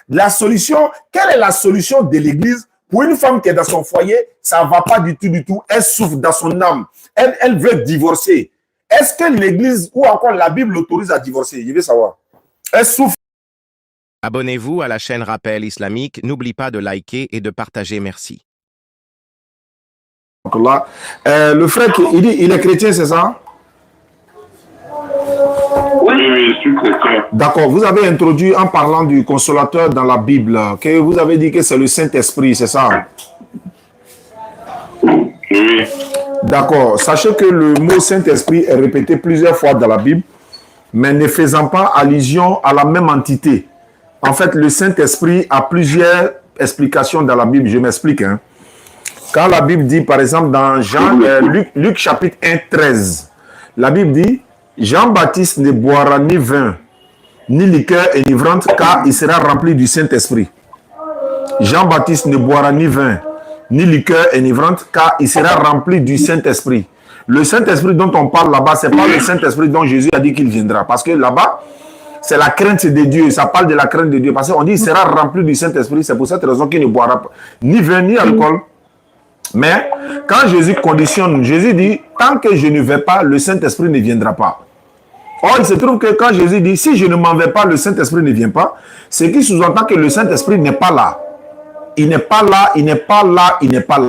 La solution, quelle est la solution de l'Église pour une femme qui est dans son foyer? Ça ne va pas du tout. Elle souffre dans son âme. Elle veut divorcer. Est-ce que l'Église ou encore la Bible l'autorise à divorcer? Je veux savoir. Elle souffre. Abonnez-vous à la chaîne Rappel Islamique. N'oublie pas de liker et de partager. Merci. Là, le frère, il est chrétien, c'est ça? Oui, je suis chrétien. D'accord. Vous avez introduit en parlant du consolateur dans la Bible, que vous avez dit que c'est le Saint-Esprit, c'est ça? Oui. D'accord. Sachez que le mot Saint-Esprit est répété plusieurs fois dans la Bible, mais ne faisant pas allusion à la même entité. En fait, le Saint-Esprit a plusieurs explications dans la Bible. Je m'explique. Quand la Bible dit, par exemple, dans Luc chapitre 1, 13, la Bible dit, Jean-Baptiste ne boira ni vin, ni liqueur enivrante, car il sera rempli du Saint-Esprit. Jean-Baptiste ne boira ni vin, ni liqueur enivrante, car il sera rempli du Saint-Esprit. Le Saint-Esprit dont on parle là-bas, ce n'est pas le Saint-Esprit dont Jésus a dit qu'il viendra. Parce que là-bas, c'est la crainte de Dieu. Ça parle de la crainte de Dieu. Parce qu'on dit qu'il sera rempli du Saint-Esprit. C'est pour cette raison qu'il ne boira pas ni vin, ni alcool. Mais quand Jésus conditionne, Jésus dit, tant que je ne vais pas, le Saint-Esprit ne viendra pas. Or, il se trouve que quand Jésus dit, si je ne m'en vais pas, le Saint-Esprit ne vient pas, ce qui sous-entend que le Saint-Esprit n'est pas là. Il n'est pas là, il n'est pas là, il n'est pas là.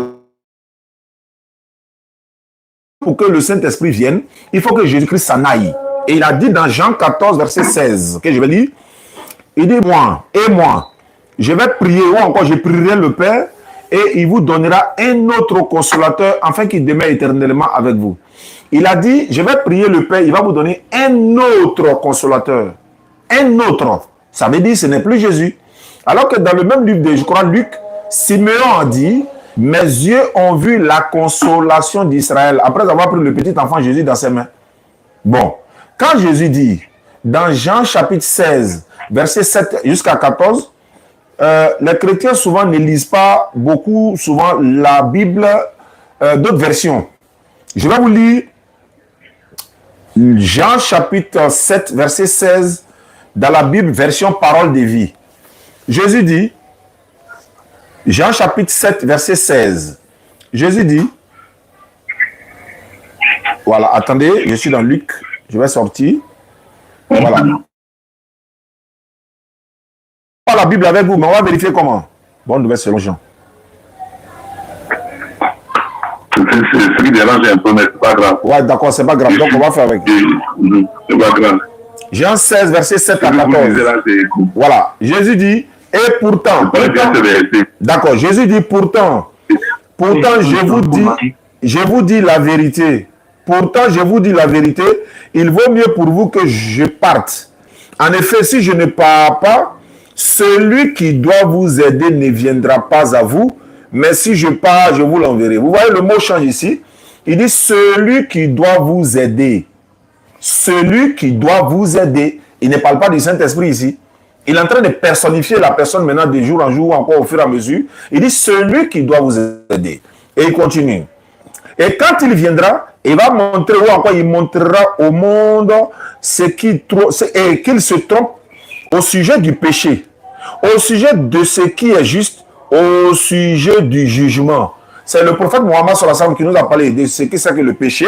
Pour que le Saint-Esprit vienne, il faut que Jésus-Christ s'en aille. Et il a dit dans Jean 14, verset 16, que je vais lire, il dit, moi, je vais prier, ou encore je prierai le Père, et il vous donnera un autre consolateur, afin qu'il demeure éternellement avec vous. Il a dit, je vais prier le Père, il va vous donner un autre consolateur. Un autre. Ça veut dire, ce n'est plus Jésus. Alors que dans le même livre de, je crois, Luc, Simeon a dit, mes yeux ont vu la consolation d'Israël, après avoir pris le petit enfant Jésus dans ses mains. Bon, quand Jésus dit, dans Jean chapitre 16, verset 7 jusqu'à 14, les chrétiens souvent ne lisent pas beaucoup, souvent la Bible, d'autres versions. Je vais vous lire Jean chapitre 7, verset 16, dans la Bible, version parole de vie. Jésus dit, Jean chapitre 7, verset 16, Jésus dit, voilà, attendez, je suis dans Luc, je vais sortir, voilà. Pas la Bible avec vous, mais on va vérifier comment. Bonne nouvelle selon Jean. C'est ce qui dérange un peu, mais c'est pas grave. Ouais, d'accord, c'est pas grave. Donc, on va faire avec. C'est pas grave. Jean 16, verset 7 à 14. Voilà. Jésus dit, et pourtant. D'accord, Jésus dit, pourtant, je vous dis la vérité. Pourtant, je vous dis la vérité, il vaut mieux pour vous que je parte. En effet, si je ne pars pas, celui qui doit vous aider ne viendra pas à vous, mais si je pars, je vous l'enverrai. Vous voyez, le mot change ici. Il dit celui qui doit vous aider. Celui qui doit vous aider. Il ne parle pas du Saint-Esprit ici. Il est en train de personnifier la personne maintenant de jour en jour, encore au fur et à mesure. Il dit celui qui doit vous aider. Et il continue. Et quand il viendra, il va montrer, ou encore il montrera au monde qu'il se trompe au sujet du péché, au sujet de ce qui est juste, au sujet du jugement. C'est le prophète Mohammed sallallahu alayhi wa sallam qui nous a parlé de ce que c'est que le péché,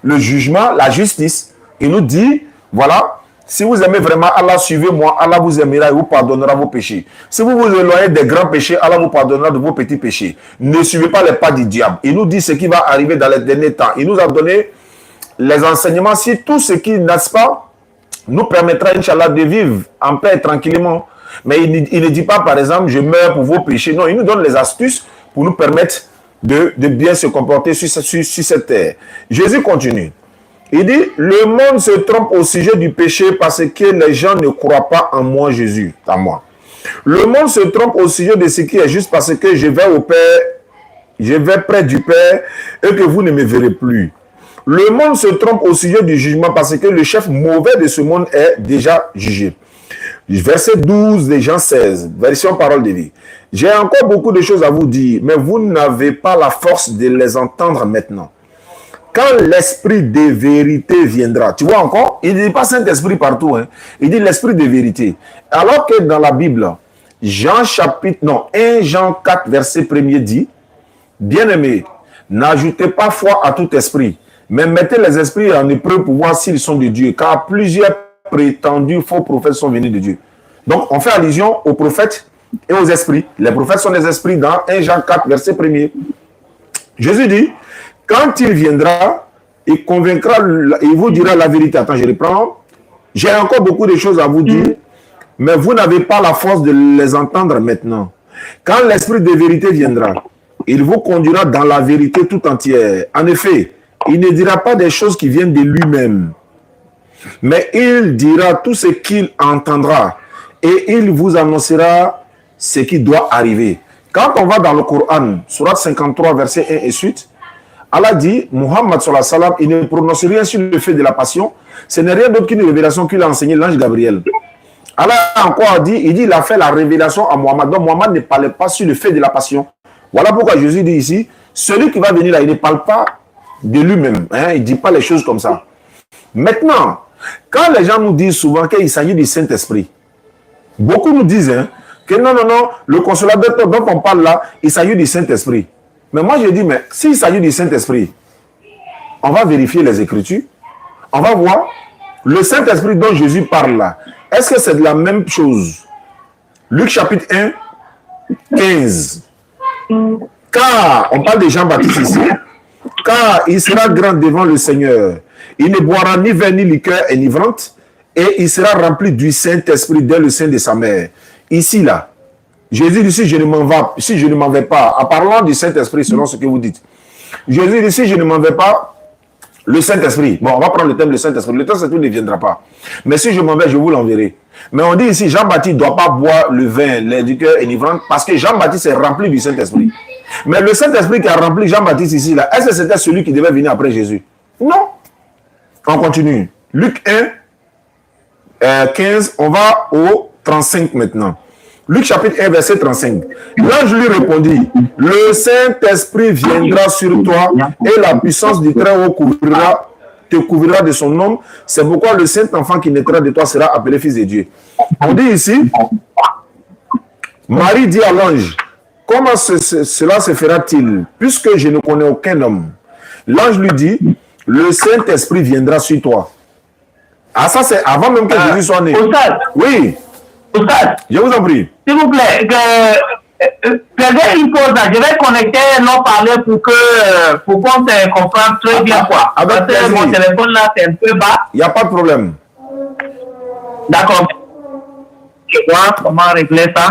le jugement, la justice. Il nous dit, voilà, si vous aimez vraiment Allah, suivez-moi, Allah vous aimera et vous pardonnera vos péchés. Si vous vous éloignez des grands péchés, Allah vous pardonnera de vos petits péchés. Ne suivez pas les pas du diable. Il nous dit ce qui va arriver dans les derniers temps. Il nous a donné les enseignements. Si tout ce qui, n'est-ce pas, nous permettra, Inch'Allah, de vivre en paix et tranquillement. Mais il ne dit pas, par exemple, je meurs pour vos péchés. Non, il nous donne les astuces pour nous permettre de bien se comporter sur cette terre. Jésus continue. Il dit, le monde se trompe au sujet du péché parce que les gens ne croient pas en moi, Jésus, en moi. Le monde se trompe au sujet de ce qui est juste parce que je vais au Père, je vais près du Père et que vous ne me verrez plus. Le monde se trompe au sujet du jugement parce que le chef mauvais de ce monde est déjà jugé. Verset 12 de Jean 16, version parole de vie. J'ai encore beaucoup de choses à vous dire, mais vous n'avez pas la force de les entendre maintenant. Quand l'esprit de vérité viendra, tu vois encore, il ne dit pas Saint-Esprit partout, hein. Il dit l'esprit de vérité. Alors que dans la Bible, 1 Jean 4, verset 1er dit, bien-aimés, n'ajoutez pas foi à tout esprit, mais mettez les esprits en épreuve pour voir s'ils sont de Dieu, car plusieurs prétendus faux prophètes sont venus de Dieu. Donc, on fait allusion aux prophètes et aux esprits. Les prophètes sont des esprits dans 1 Jean 4, verset 1er. Jésus dit, quand il viendra, il convaincra, il vous dira la vérité. Attends, je reprends. J'ai encore beaucoup de choses à vous dire, mais vous n'avez pas la force de les entendre maintenant. Quand l'esprit de vérité viendra, il vous conduira dans la vérité tout entière. En effet, il ne dira pas des choses qui viennent de lui-même, mais il dira tout ce qu'il entendra et il vous annoncera ce qui doit arriver. Quand on va dans le Coran, Surat 53, verset 1 et suite, Allah dit, Muhammad sallallahu alayhi wa sallam, il ne prononce rien sur le fait de la passion. Ce n'est rien d'autre qu'une révélation qu'il a enseigné l'ange Gabriel. Allah a encore dit, il a fait la révélation à Muhammad. Donc Muhammad ne parlait pas sur le fait de la passion. Voilà pourquoi Jésus dit ici, celui qui va venir là, il ne parle pas de lui-même. Hein, il ne dit pas les choses comme ça. Maintenant, quand les gens nous disent souvent qu'il s'agit du Saint-Esprit, beaucoup nous disent que non, le consolateur dont on parle là, il s'agit du Saint-Esprit. Mais moi je dis, mais s'il s'agit du Saint-Esprit, on va vérifier les Écritures, on va voir le Saint-Esprit dont Jésus parle là. Est-ce que c'est de la même chose? Luc chapitre 1, 15. Car, on parle de Jean-Baptiste ici, car il sera grand devant le Seigneur. Il ne boira ni vin ni liqueur enivrante, et il sera rempli du Saint-Esprit dès le sein de sa mère. Ici, là, Jésus dit, si je ne m'en vais pas, en parlant du Saint-Esprit, selon ce que vous dites, Jésus dit, si je ne m'en vais pas, le Saint-Esprit, bon, on va prendre le thème du Saint-Esprit, le Saint-Esprit ne viendra pas. Mais si je m'en vais, je vous l'enverrai. Mais on dit ici, Jean-Baptiste ne doit pas boire le vin, les liqueurs enivrants, parce que Jean-Baptiste est rempli du Saint-Esprit. Mais le Saint-Esprit qui a rempli Jean-Baptiste ici, là, est-ce que c'était celui qui devait venir après Jésus? Non. On continue. Luc 1, 15, on va au 35 maintenant. Luc chapitre 1, verset 35. L'ange lui répondit, le Saint-Esprit viendra sur toi et la puissance du Très-Haut te couvrira de son nom. C'est pourquoi le Saint-Enfant qui naîtra de toi sera appelé Fils de Dieu. On dit ici, Marie dit à l'ange, comment cela se fera-t-il, puisque je ne connais aucun homme? L'ange lui dit, le Saint-Esprit viendra sur toi. Ah, ça c'est avant même que Jésus soit né. Oui. Je vous en prie. S'il vous plaît, une pause là. Je vais connecter nos parleurs pour qu'on se comprenne très bien quoi. Parce que mon téléphone là c'est un peu bas. Il n'y a pas de problème. D'accord. Je vois comment régler ça.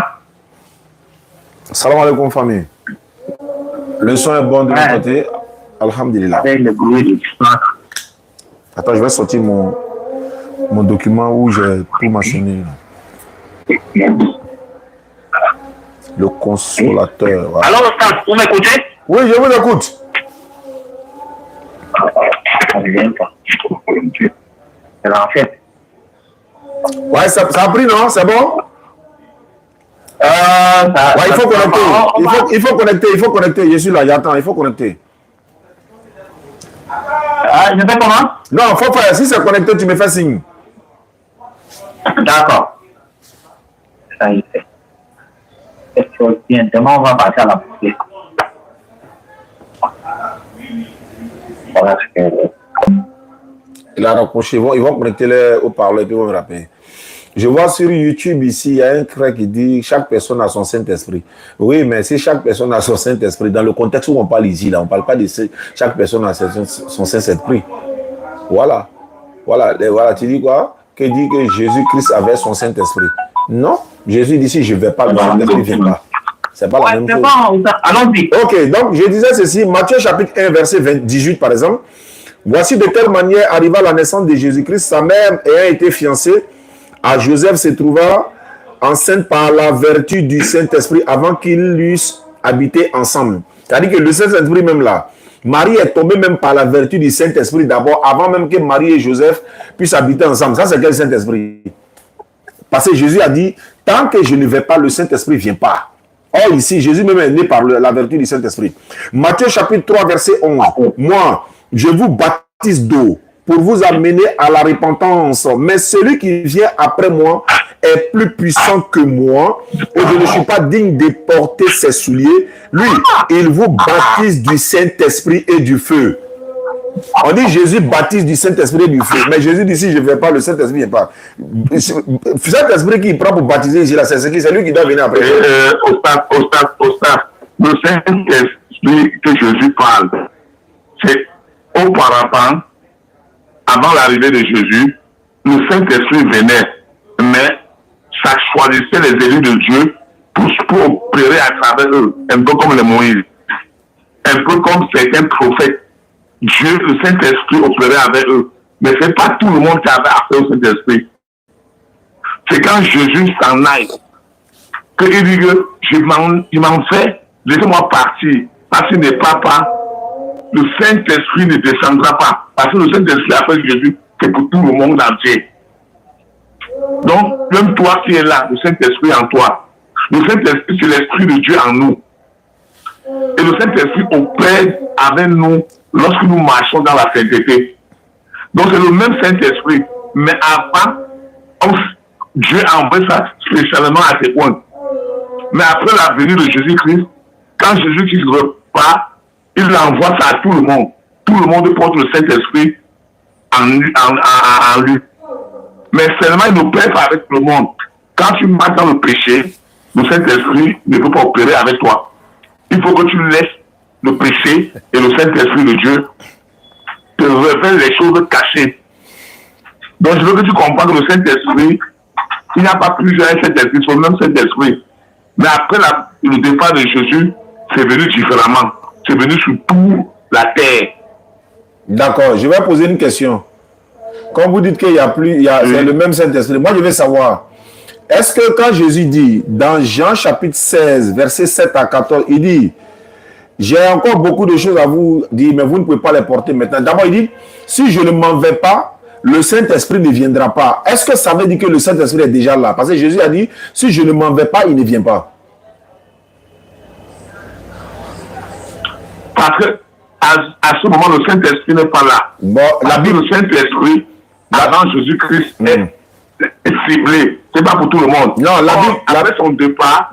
Salam alaikum famille. Le son est bon de mon côté. Alhamdulillah. Attends, je vais sortir mon document où j'ai tout mentionné. Le consolateur. Voilà. Alors, vous m'écoutez? Oui, je vous écoute. Ouais, ça a pris, non? C'est bon? Ouais, il faut connecter. Il faut connecter. Je suis là, j'attends. Il faut connecter. Je fais comment? Non, faut faire. Si c'est connecté, tu me fais signe. D'accord. Ça y est. Demain, on va passer à la poussée. Il a raccroché. Ils vont connecter les haut-parleurs et puis ils vont me rappeler. Je vois sur YouTube ici, il y a un trait qui dit chaque personne a son Saint-Esprit. Oui, mais si chaque personne a son Saint-Esprit, dans le contexte où on parle ici, là, on ne parle pas de chaque personne a son Saint-Esprit. Voilà. Voilà, tu dis quoi? Que dit que Jésus-Christ avait son Saint-Esprit? Non, Jésus dit si je ne vais pas, le Saint-Esprit ne vient pas. C'est pas la même chose. Allons-y. Ok, donc je disais ceci, Matthieu chapitre 1, verset 18 par exemple. Voici de quelle manière arriva la naissance de Jésus-Christ. Sa mère ayant été fiancée à Joseph se trouva enceinte par la vertu du Saint-Esprit avant qu'ils eussent habité ensemble. C'est-à-dire que le Saint-Esprit même là, Marie est tombée même par la vertu du Saint-Esprit d'abord, avant même que Marie et Joseph puissent habiter ensemble. Ça, c'est quel Saint-Esprit? Parce que Jésus a dit, tant que je ne vais pas, le Saint-Esprit ne vient pas. Or ici, Jésus même est né par la vertu du Saint-Esprit. Matthieu chapitre 3, verset 11. Moi, je vous baptise d'eau pour vous amener à la repentance. Mais celui qui vient après moi est plus puissant que moi et je ne suis pas digne de porter ses souliers. Lui, il vous baptise du Saint-Esprit et du feu. On dit Jésus baptise du Saint-Esprit et du feu. Mais Jésus dit si je ne vais pas, le Saint-Esprit ne vient pas. Saint-Esprit qui prend pour baptiser ici, c'est lui qui doit venir après. Au stade, le Saint-Esprit que Jésus parle, c'est auparavant, avant l'arrivée de Jésus, le Saint-Esprit venait, mais ça choisissait les élus de Dieu pour opérer à travers eux, un peu comme les Moïse, un peu comme certains prophètes. Dieu, le Saint-Esprit opérait avec eux. Mais ce n'est pas tout le monde qui avait affaire au Saint-Esprit. C'est quand Jésus s'en aille qu'il dit que je m'en fais, laissez-moi partir. Parce qu'il n'est pas, le Saint-Esprit ne descendra pas. Parce que le Saint-Esprit après Jésus, c'est pour tout le monde entier. Donc, même toi qui es là, le Saint-Esprit en toi. Le Saint-Esprit, c'est l'Esprit de Dieu en nous. Et le Saint-Esprit opère avec nous lorsque nous marchons dans la sainteté. Donc c'est le même Saint-Esprit. Mais avant, Dieu a envoyé ça spécialement à ses points. Mais après la venue de Jésus-Christ, quand Jésus-Christ repart, il envoie ça à tout le monde. Tout le monde porte le Saint-Esprit en lui. Mais seulement il n'opère pas avec le monde. Quand tu marches dans le péché, le Saint-Esprit ne peut pas opérer avec toi. Il faut que tu laisses le péché et le Saint-Esprit de Dieu te révèlent les choses cachées. Donc je veux que tu comprennes que le Saint-Esprit, il n'y a pas plusieurs Saint-Esprit, c'est le même Saint-Esprit. Mais après le départ de Jésus, c'est venu différemment. C'est venu sur toute la terre. D'accord, je vais poser une question. Quand vous dites qu'il y a plus, c'est le même Saint-Esprit, moi je veux savoir, est-ce que quand Jésus dit, dans Jean chapitre 16, versets 7 à 14, il dit, j'ai encore beaucoup de choses à vous dire, mais vous ne pouvez pas les porter maintenant. D'abord, il dit, si je ne m'en vais pas, le Saint-Esprit ne viendra pas. Est-ce que ça veut dire que le Saint-Esprit est déjà là? Parce que Jésus a dit, si je ne m'en vais pas, il ne vient pas. Parce que à ce moment, le Saint-Esprit n'est pas là. Bon, la Bible, le Saint-Esprit, avant Jésus-Christ, est ciblé. C'est pas pour tout le monde. Non, la Bible, après son départ,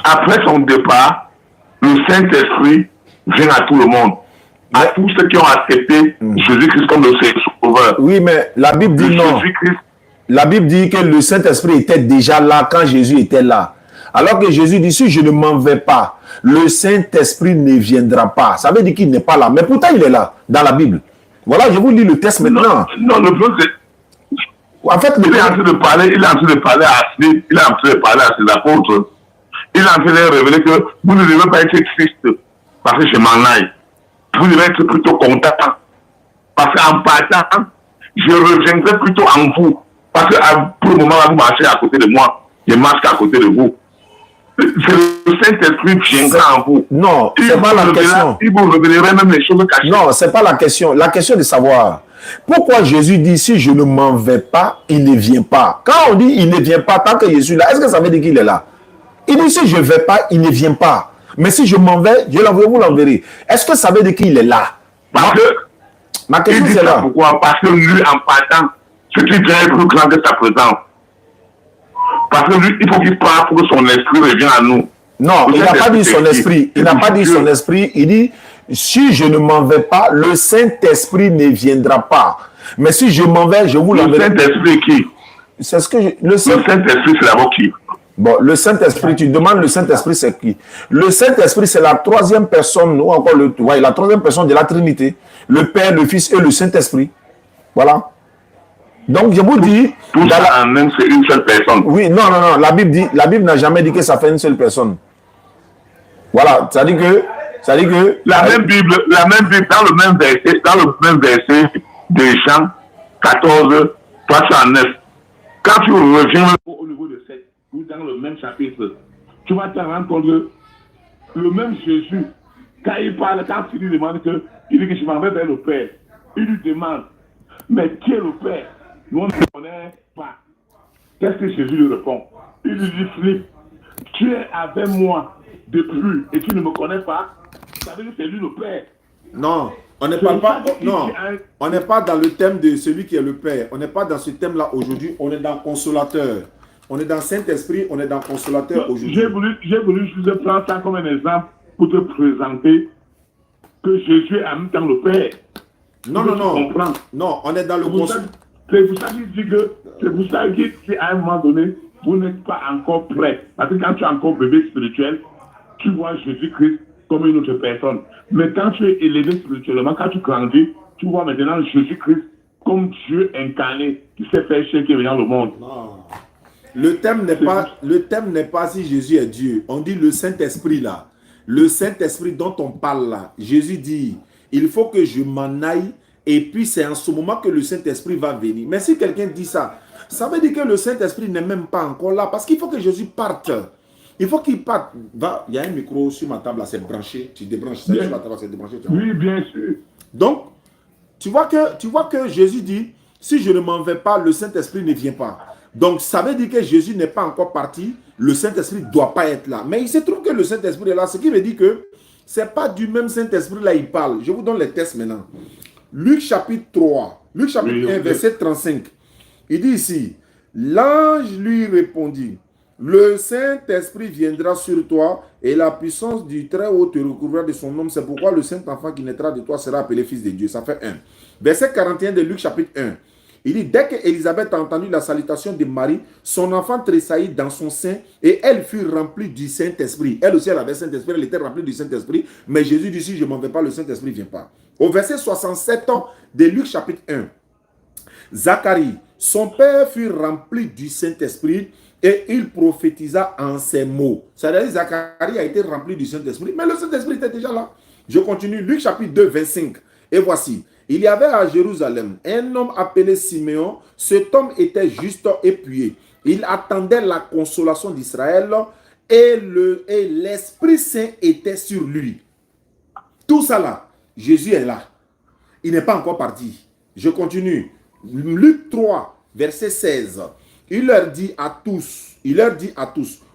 après son départ, le Saint-Esprit vient à tout le monde. À tous ceux qui ont accepté Jésus-Christ comme le Sauveur. Oui, mais la Bible dit non. La Bible dit que le Saint-Esprit était déjà là quand Jésus était là. Alors que Jésus dit, si je ne m'en vais pas, le Saint-Esprit ne viendra pas. Ça veut dire qu'il n'est pas là. Mais pourtant, il est là, dans la Bible. Voilà, je vous lis le texte maintenant. Non, le problème, c'est... En fait, il est en train de parler, il est en train de parler à ses apôtres. Il est en train de leur révéler que vous ne devez pas être triste parce que je m'en aille. Vous devez être plutôt content. Parce qu'en partant, je reviendrai plutôt en vous. Parce que pour le moment, vous marchez à côté de moi. Je marche à côté de vous. C'est le Saint-Esprit qui viendra en vous. Non, c'est pas la question. Il vous révélerait même les choses cachées. Non, c'est pas la question. La question est de savoir pourquoi Jésus dit si je ne m'en vais pas, il ne vient pas. Quand on dit il ne vient pas tant que Jésus est là, est-ce que ça veut dire qu'il est là? Il dit si je ne vais pas, il ne vient pas. Mais si je m'en vais, je vous l'enverrai. Est-ce que ça veut dire qu'il est là? Parce que ma question c'est là. Pourquoi? Parce que lui, en partant, ce qui est plus grand que sa présence. Parce que lui, il faut qu'il parte pour que son esprit revienne à nous. Non, il n'a pas dit son esprit. Il n'a pas dit son esprit. Il dit, si je ne m'en vais pas, le Saint-Esprit ne viendra pas. Mais si je m'en vais, je vous l'enverrai. Le Saint-Esprit qui? C'est ce que le Saint-Esprit, c'est d'abord qui? Bon, le Saint-Esprit, tu demandes le Saint-Esprit, c'est qui? Le Saint-Esprit, c'est la troisième personne, ou encore la troisième personne de la Trinité. Le Père, le Fils et le Saint-Esprit. Voilà. Donc, je vous dis... Tout ça en même, c'est une seule personne. Oui, non. La Bible n'a jamais dit que ça fait une seule personne. Voilà. Ça dit que... La même Bible, dans le même verset de Jean 14, 309. Quand tu reviens au niveau de 7, ou dans le même chapitre, tu vas te rendre compte que le même Jésus, quand il lui demande il dit que je m'en vais vers le Père, il lui demande, mais qui est le Père? Nous, on ne connaît pas. Qu'est-ce que Jésus lui répond? Il lui dit, Philippe, tu es avec moi depuis et tu ne me connais pas. Ça veut dire que c'est lui le Père. Non. On ne parle pas, non, on n'est pas dans le thème de celui qui est le Père. On n'est pas dans ce thème-là aujourd'hui. On est dans Consolateur. On est dans Saint-Esprit, on est dans Consolateur aujourd'hui. J'ai voulu juste prendre ça comme un exemple pour te présenter que Jésus est en même temps le Père. Non, non, on est dans le Consolateur. C'est pour ça qu'il dit que, c'est pour ça qu'à un moment donné, vous n'êtes pas encore prêt. Parce que quand tu es encore bébé spirituel, tu vois Jésus-Christ comme une autre personne. Mais quand tu es élevé spirituellement, quand tu grandis, tu vois maintenant Jésus-Christ comme Dieu incarné qui s'est fait chair qui est venu dans le monde. Non. Le thème n'est pas si Jésus est Dieu. On dit le Saint-Esprit là. Le Saint-Esprit dont on parle là. Jésus dit, il faut que je m'en aille et puis c'est en ce moment que le Saint-Esprit va venir. Mais si quelqu'un dit ça, ça veut dire que le Saint-Esprit n'est même pas encore là parce qu'il faut que Jésus parte. Il faut qu'il parte. Il y a un micro sur ma table là, c'est branché. Tu débranches ça sur la table, c'est débranché. Oui, bien sûr. Donc, tu vois que Jésus dit, si je ne m'en vais pas, le Saint-Esprit ne vient pas. Donc, ça veut dire que Jésus n'est pas encore parti, le Saint-Esprit ne doit pas être là. Mais il se trouve que le Saint-Esprit est là, ce qui veut dire que ce n'est pas du même Saint-Esprit là, il parle. Je vous donne les tests maintenant. Luc chapitre 3, Luc chapitre 1, verset 35. Il dit ici, l'ange lui répondit, le Saint-Esprit viendra sur toi et la puissance du Très-Haut te recouvrira de son nom. C'est pourquoi le Saint-Enfant qui naîtra de toi sera appelé Fils de Dieu. Ça fait 1. Verset 41 de Luc chapitre 1. Il dit, dès qu'Élisabeth a entendu la salutation de Marie, son enfant tressaillit dans son sein et elle fut remplie du Saint-Esprit. Elle aussi, elle avait le Saint-Esprit, elle était remplie du Saint-Esprit. Mais Jésus dit, si je ne m'en vais pas, le Saint-Esprit ne vient pas. Au verset 67 de Luc chapitre 1, Zacharie, son père fut rempli du Saint-Esprit et il prophétisa en ces mots. C'est-à-dire Zacharie a été rempli du Saint-Esprit, mais le Saint-Esprit était déjà là. Je continue, Luc chapitre 2, 25. Et voici, il y avait à Jérusalem un homme appelé Siméon. Cet homme était juste et pieux. Il attendait la consolation d'Israël et l'Esprit Saint était sur lui. Tout ça là, Jésus est là. Il n'est pas encore parti. Je continue. Luc 3, verset 16. Il leur dit à tous,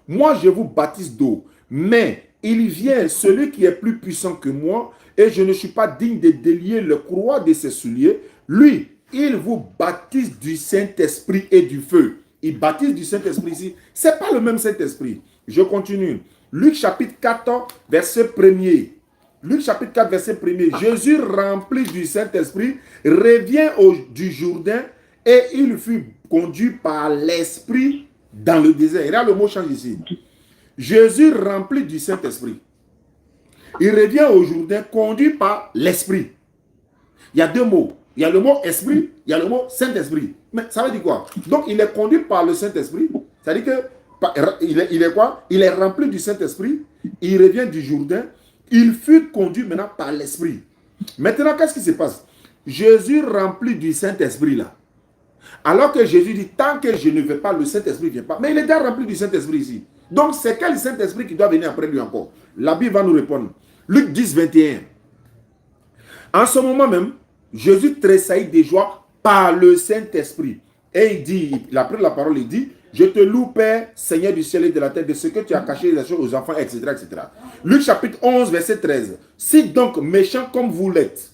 moi je vous baptise d'eau, mais il vient celui qui est plus puissant que moi, et je ne suis pas digne de délier le courroie de ses souliers. Lui, il vous baptise du Saint-Esprit et du feu. Il baptise du Saint-Esprit ici. Ce n'est pas le même Saint-Esprit. Je continue. Luc chapitre 4, verset 1er. Luc chapitre 4, verset 1er. Jésus, rempli du Saint-Esprit, revient du Jourdain et il fut conduit par l'Esprit dans le désert. Regarde, le mot change ici. Jésus, rempli du Saint-Esprit, il revient au Jourdain conduit par l'Esprit. Il y a deux mots. Il y a le mot Esprit, il y a le mot Saint-Esprit. Mais ça veut dire quoi? Donc, il est conduit par le Saint-Esprit. C'est-à-dire que il est quoi? Il est rempli du Saint-Esprit. Il revient du Jourdain. Il fut conduit maintenant par l'Esprit. Maintenant, qu'est-ce qui se passe? Jésus rempli du Saint-Esprit là. Alors que Jésus dit, tant que je ne vais pas, le Saint-Esprit ne vient pas. Mais il est déjà rempli du Saint-Esprit ici. Donc, c'est quel Saint-Esprit qui doit venir après lui encore? La Bible va nous répondre. Luc 10, 21. En ce moment même, Jésus tressaillit de joie par le Saint-Esprit. Et il dit, il a pris la parole, il dit, je te loue, Père, Seigneur du ciel et de la terre, de ce que tu as caché les choses aux enfants, etc., etc. Luc chapitre 11, verset 13. Si donc, méchants comme vous l'êtes,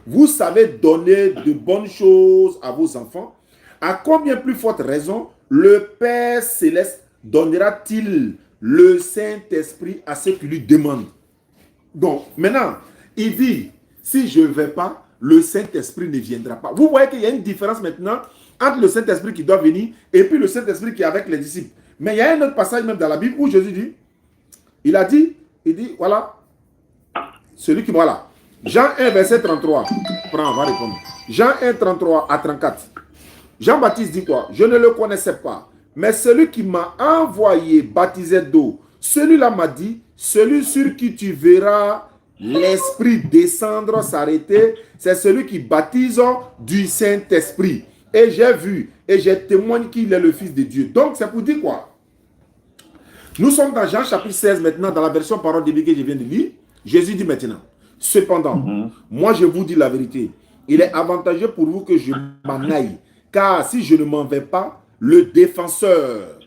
vous savez donner de bonnes choses à vos enfants, à combien plus forte raison le Père céleste donnera-t-il le Saint-Esprit à ceux qui lui demandent? Donc, maintenant, il dit, si je ne vais pas, le Saint-Esprit ne viendra pas. Vous voyez qu'il y a une différence maintenant entre le Saint-Esprit qui doit venir et puis le Saint-Esprit qui est avec les disciples. Mais il y a un autre passage même dans la Bible où Jésus dit, il dit, voilà, celui qui, voilà, Jean 1, verset 33. Prends, on va répondre. Jean 1, 33 à 34. Jean-Baptiste dit quoi? Je ne le connaissais pas, mais celui qui m'a envoyé baptisait d'eau. Celui-là m'a dit, celui sur qui tu verras l'Esprit descendre, s'arrêter, c'est celui qui baptise du Saint-Esprit. Et j'ai vu, et j'ai témoigné qu'il est le Fils de Dieu. Donc, c'est pour dire quoi? Nous sommes dans Jean chapitre 16 maintenant, dans la version parole de Bible que je viens de lire. Jésus dit maintenant, cependant, moi je vous dis la vérité, il est avantageux pour vous que je m'en aille, car si je ne m'en vais pas, le défenseur,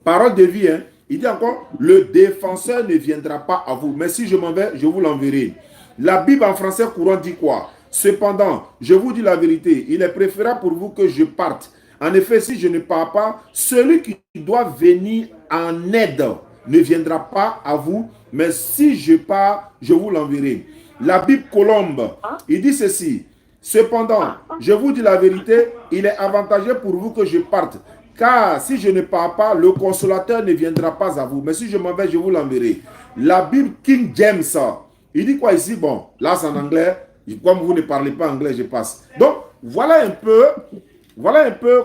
parole de vie, hein, il dit encore, le défenseur ne viendra pas à vous, mais si je m'en vais, je vous l'enverrai. La Bible en français courant dit quoi? Cependant, je vous dis la vérité, il est préférable pour vous que je parte. En effet, si je ne pars pas, celui qui doit venir en aide ne viendra pas à vous, mais si je pars, je vous l'enverrai. La Bible colombe, il dit ceci. Cependant, je vous dis la vérité, il est avantageux pour vous que je parte. Car si je ne pars pas, le consolateur ne viendra pas à vous. Mais si je m'en vais, je vous l'enverrai. La Bible King James, il dit quoi ici? Bon, là c'est en anglais. Comme vous ne parlez pas anglais, je passe. Donc, voilà un peu